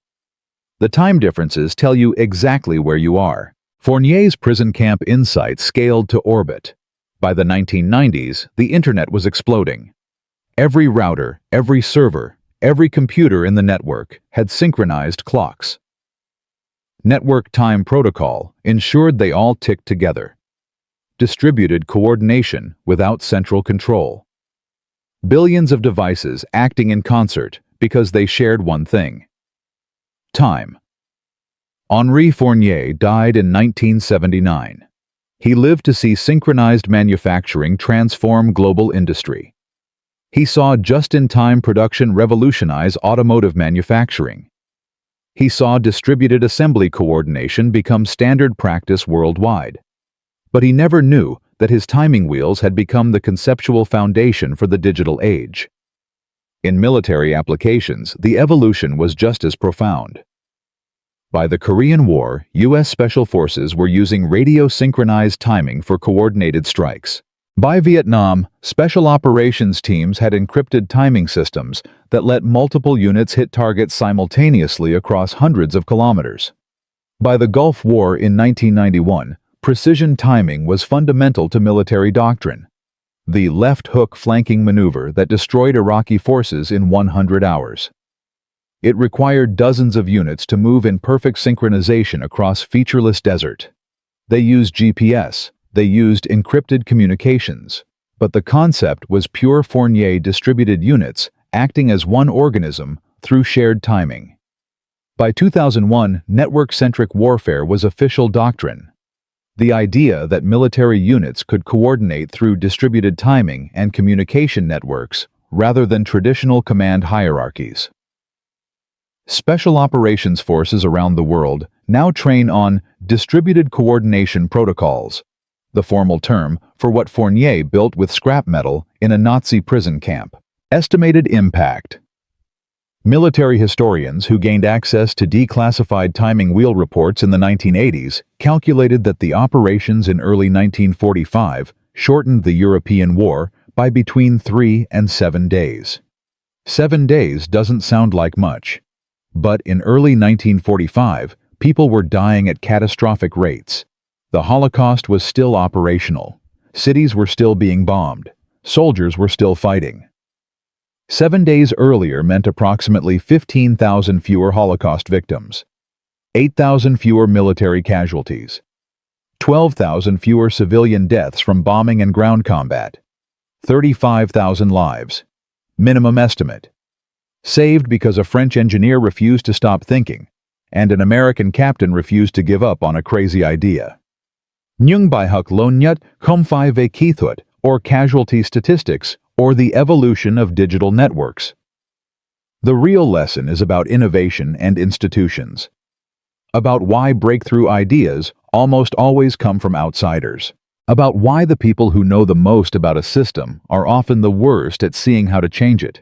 The time differences tell you exactly where you are. Fournier's prison camp insight scaled to orbit. By the 1990s, the internet was exploding. Every router, every server, every computer in the network had synchronized clocks. Network time protocol ensured they all ticked together. Distributed coordination without central control. Billions of devices acting in concert because they shared one thing: time. Henri Fournier died in 1979. He lived to see synchronized manufacturing transform global industry. He saw just-in-time production revolutionize automotive manufacturing. He saw distributed assembly coordination become standard practice worldwide. But he never knew that his timing wheels had become the conceptual foundation for the digital age. In military applications, the evolution was just as profound. By the Korean War, U.S. Special Forces were using radio-synchronized timing for coordinated strikes. By Vietnam, special operations teams had encrypted timing systems that let multiple units hit targets simultaneously across hundreds of kilometers. By the Gulf War in 1991, precision timing was fundamental to military doctrine. The left hook flanking maneuver that destroyed Iraqi forces in 100 hours. It required dozens of units to move in perfect synchronization across featureless desert. They used GPS, they used encrypted communications, but the concept was pure Fournier distributed units acting as one organism through shared timing. By 2001, network-centric warfare was official doctrine. The idea that military units could coordinate through distributed timing and communication networks rather than traditional command hierarchies. Special operations forces around the world now train on distributed coordination protocols, the formal term for what Fournier built with scrap metal in a Nazi prison camp. Estimated impact. Military historians who gained access to declassified timing wheel reports in the 1980s calculated that the operations in early 1945 shortened the European war by between 3 and 7 days. 7 days doesn't sound like much. But in early 1945, people were dying at catastrophic rates. The Holocaust was still operational. Cities were still being bombed. Soldiers were still fighting. 7 days earlier meant approximately 15,000 fewer Holocaust victims, 8,000 fewer military casualties, 12,000 fewer civilian deaths from bombing and ground combat, 35,000 lives, minimum estimate. Saved because a French engineer refused to stop thinking, and an American captain refused to give up on a crazy idea. Nyung bai huk lo nyut kom phai ve kithut, or casualty statistics, or the evolution of digital networks. The real lesson is about innovation and institutions. About why breakthrough ideas almost always come from outsiders. About why the people who know the most about a system are often the worst at seeing how to change it.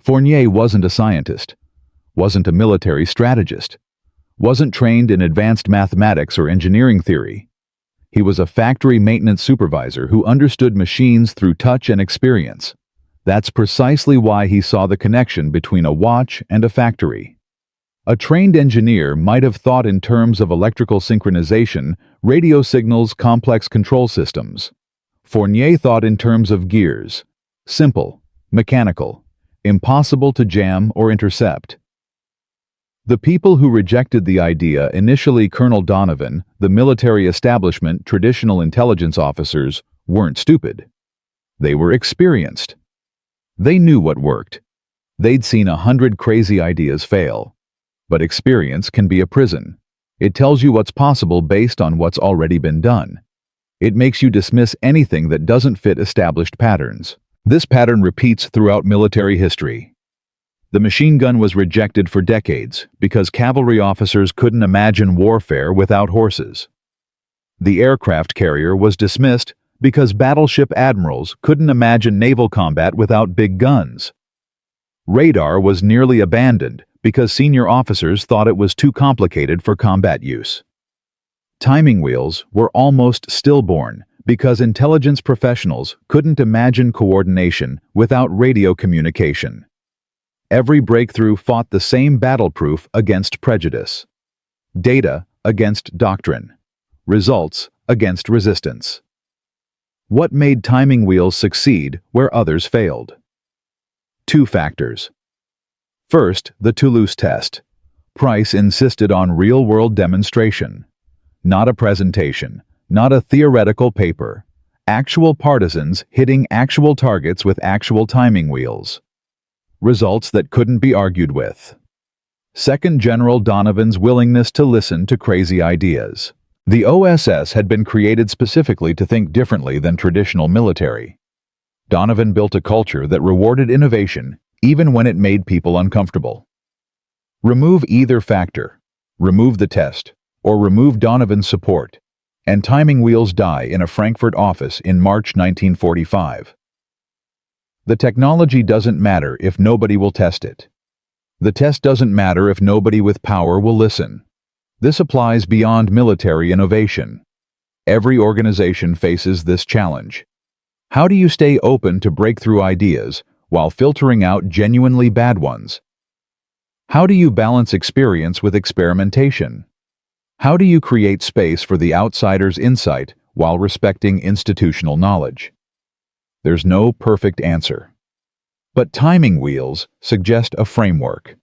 Fournier wasn't a scientist, wasn't a military strategist, wasn't trained in advanced mathematics or engineering theory. He was a factory maintenance supervisor who understood machines through touch and experience. That's precisely why he saw the connection between a watch and a factory. A trained engineer might have thought in terms of electrical synchronization, radio signals, complex control systems. Fournier thought in terms of gears, simple, mechanical, impossible to jam or intercept. The people who rejected the idea, initially Colonel Donovan, the military establishment, traditional intelligence officers, weren't stupid. They were experienced. They knew what worked. They'd seen 100 crazy ideas fail. But experience can be a prison. It tells you what's possible based on what's already been done. It makes you dismiss anything that doesn't fit established patterns. This pattern repeats throughout military history. The machine gun was rejected for decades because cavalry officers couldn't imagine warfare without horses. The aircraft carrier was dismissed because battleship admirals couldn't imagine naval combat without big guns. Radar was nearly abandoned because senior officers thought it was too complicated for combat use. Timing wheels were almost stillborn because intelligence professionals couldn't imagine coordination without radio communication. Every breakthrough fought the same battle-proof against prejudice. Data against doctrine. Results against resistance. What made timing wheels succeed where others failed? 2 factors. First, the Toulouse test. Price insisted on real-world demonstration. Not a presentation, not a theoretical paper. Actual partisans hitting actual targets with actual timing wheels. Results that couldn't be argued with. Second, General Donovan's willingness to listen to crazy ideas. The OSS had been created specifically to think differently than traditional military. Donovan built a culture that rewarded innovation even when it made people uncomfortable. Remove either factor, remove the test, or remove Donovan's support, and timing wheels die in a Frankfurt office in March 1945. The technology doesn't matter if nobody will test it. The test doesn't matter if nobody with power will listen. This applies beyond military innovation. Every organization faces this challenge. How do you stay open to breakthrough ideas while filtering out genuinely bad ones? How do you balance experience with experimentation? How do you create space for the outsider's insight while respecting institutional knowledge? There's no perfect answer. But timing wheels suggest a framework.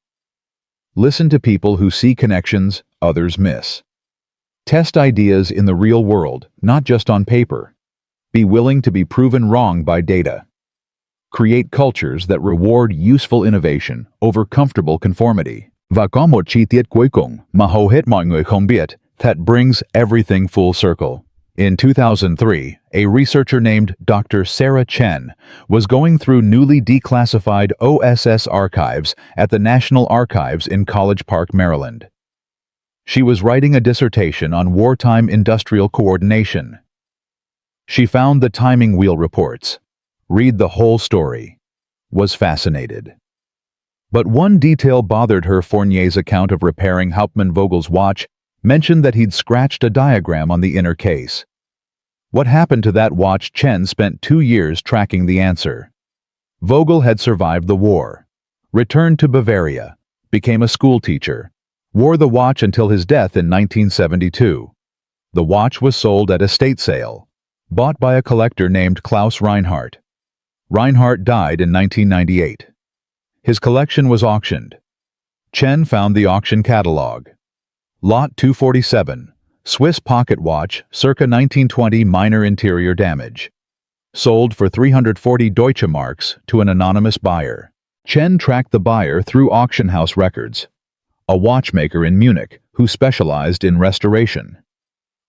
Listen to people who see connections others miss. Test ideas in the real world, not just on paper. Be willing to be proven wrong by data. Create cultures that reward useful innovation over comfortable conformity. Và có một chi tiết cuối cùng mà hầu hết mọi người không biết that brings everything full circle. In 2003, a researcher named Dr. Sarah Chen was going through newly declassified OSS archives at the National Archives in College Park, Maryland. She was writing a dissertation on wartime industrial coordination. She found the timing wheel reports. Read the whole story. Was fascinated. But one detail bothered her. Fournier's account of repairing Hauptmann Vogel's watch mentioned that he'd scratched a diagram on the inner case. What happened to that watch? Chen spent 2 years tracking the answer. Vogel had survived the war, returned to Bavaria, became a schoolteacher, wore the watch until his death in 1972. The watch was sold at estate sale, bought by a collector named Klaus Reinhardt. Reinhardt died in 1998. His collection was auctioned. Chen found the auction catalog. Lot 247, Swiss pocket watch, circa 1920, minor interior damage. Sold for 340 Deutsche Marks to an anonymous buyer. Chen tracked the buyer through auction house records, a watchmaker in Munich who specialized in restoration.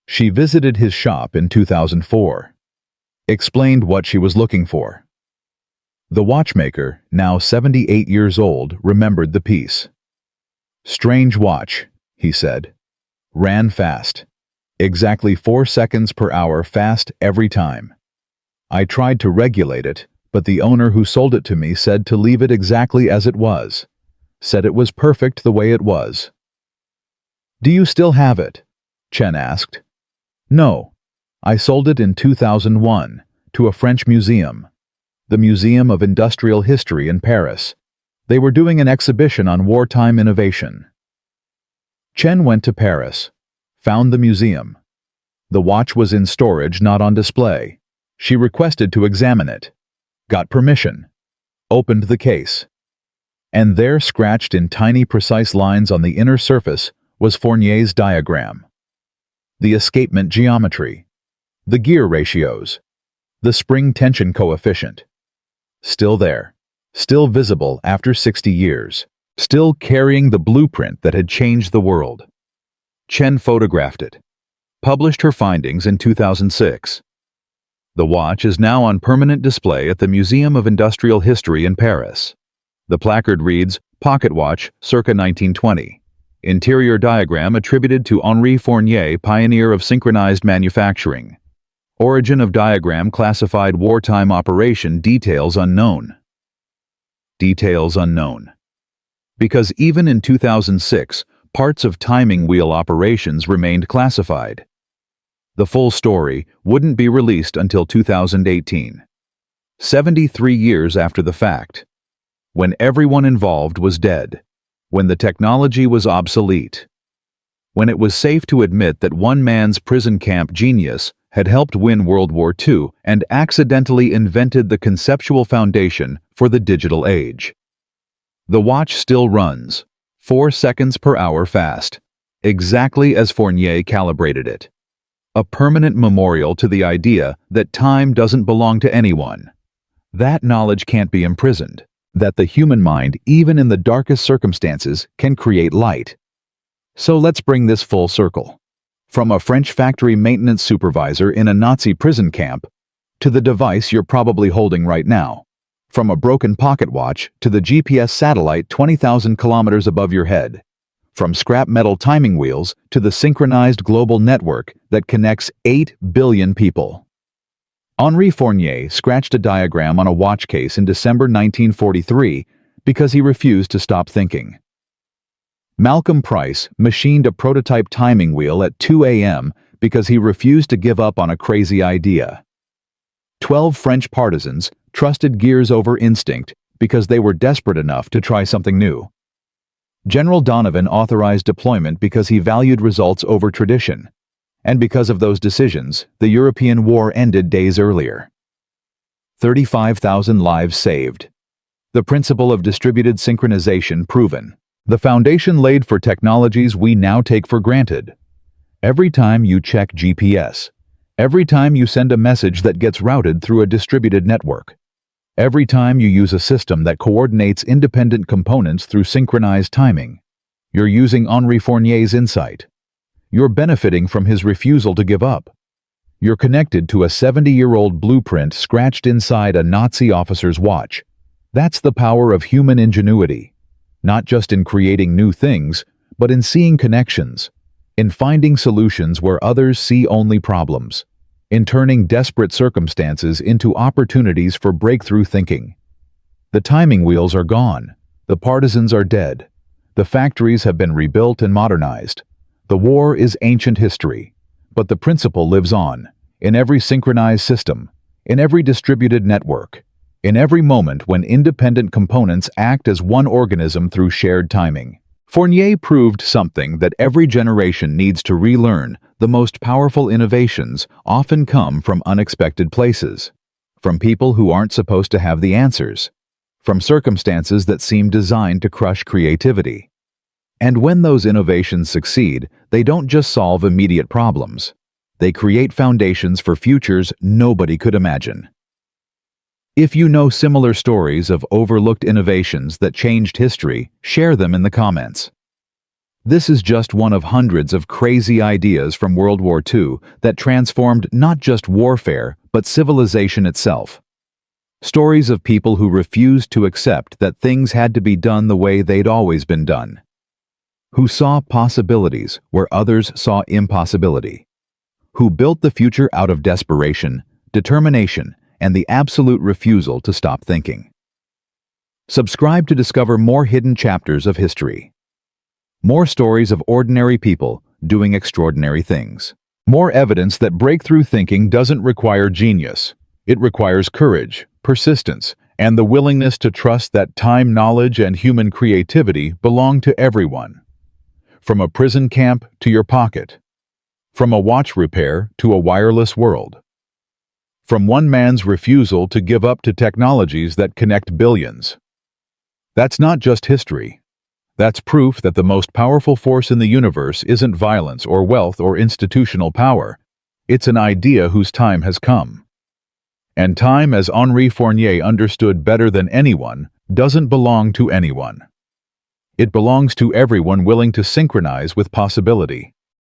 She visited his shop in 2004. Explained what she was looking for. The watchmaker, now 78 years old, remembered the piece. "Strange watch," he said. "Ran fast. Exactly 4 seconds per hour fast every time. I tried to regulate it, but the owner who sold it to me said to leave it exactly as it was. Said it was perfect the way it was." "Do you still have it?" Chen asked. "No. I sold it in 2001 to a French museum, the Museum of Industrial History in Paris. They were doing an exhibition on wartime innovation." Chen went to Paris, found the museum. The watch was in storage, not on display. She requested to examine it, got permission, opened the case. And there, scratched in tiny precise lines on the inner surface, was Fournier's diagram. The escapement geometry, the gear ratios, the spring tension coefficient. Still there, still visible after 60 years, still carrying the blueprint that had changed the world. Chen photographed it, published her findings in 2006. The watch is now on permanent display at the Museum of Industrial History in Paris. The placard reads, "Pocket watch, circa 1920. Interior diagram attributed to Henri Fournier, pioneer of synchronized manufacturing. Origin of diagram classified wartime operation, details unknown." Details unknown. Because even in 2006, parts of timing wheel operations remained classified. The full story wouldn't be released until 2018. 73 years after the fact. When everyone involved was dead. When the technology was obsolete. When it was safe to admit that one man's prison camp genius had helped win World War II and accidentally invented the conceptual foundation for the digital age. The watch still runs, 4 seconds per hour fast, exactly as Fournier calibrated it. A permanent memorial to the idea that time doesn't belong to anyone. That knowledge can't be imprisoned. That the human mind, even in the darkest circumstances, can create light. So let's bring this full circle. From a French factory maintenance supervisor in a Nazi prison camp, to the device you're probably holding right now. From a broken pocket watch to the GPS satellite 20,000 kilometers above your head. From scrap metal timing wheels to the synchronized global network that connects 8 billion people. Henri Fournier scratched a diagram on a watch case in December 1943 because he refused to stop thinking. Malcolm Price machined a prototype timing wheel at 2 a.m. because he refused to give up on a crazy idea. 12 French partisans trusted gears over instinct because they were desperate enough to try something new. General Donovan authorized deployment because he valued results over tradition. And because of those decisions, the European war ended days earlier. 35,000 lives saved. The principle of distributed synchronization proven. The foundation laid for technologies we now take for granted. Every time you check GPS, every time you send a message that gets routed through a distributed network, every time you use a system that coordinates independent components through synchronized timing, you're using Henri Fournier's insight. You're benefiting from his refusal to give up. You're connected to a 70-year-old blueprint scratched inside a Nazi officer's watch. That's the power of human ingenuity, not just in creating new things, but in seeing connections, in finding solutions where others see only problems, in turning desperate circumstances into opportunities for breakthrough thinking. The timing wheels are gone. The partisans are dead. The factories have been rebuilt and modernized. The war is ancient history, but the principle lives on, in every synchronized system, in every distributed network, in every moment when independent components act as one organism through shared timing. Fournier proved something that every generation needs to relearn. The most powerful innovations often come from unexpected places, from people who aren't supposed to have the answers, from circumstances that seem designed to crush creativity. And when those innovations succeed, they don't just solve immediate problems. They create foundations for futures nobody could imagine. If you know similar stories of overlooked innovations that changed history, share them in the comments. This is just one of hundreds of crazy ideas from World War II that transformed not just warfare, but civilization itself. Stories of people who refused to accept that things had to be done the way they'd always been done. Who saw possibilities where others saw impossibility. Who built the future out of desperation, determination, and the absolute refusal to stop thinking. Subscribe to discover more hidden chapters of history. More stories of ordinary people doing extraordinary things. More evidence that breakthrough thinking doesn't require genius. It requires courage, persistence, and the willingness to trust that time, knowledge, and human creativity belong to everyone. From a prison camp to your pocket. From a watch repair to a wireless world. From one man's refusal to give up to technologies that connect billions. That's not just history. That's proof that the most powerful force in the universe isn't violence or wealth or institutional power. It's an idea whose time has come. And time, as Henri Fournier understood better than anyone, doesn't belong to anyone. It belongs to everyone willing to synchronize with possibility.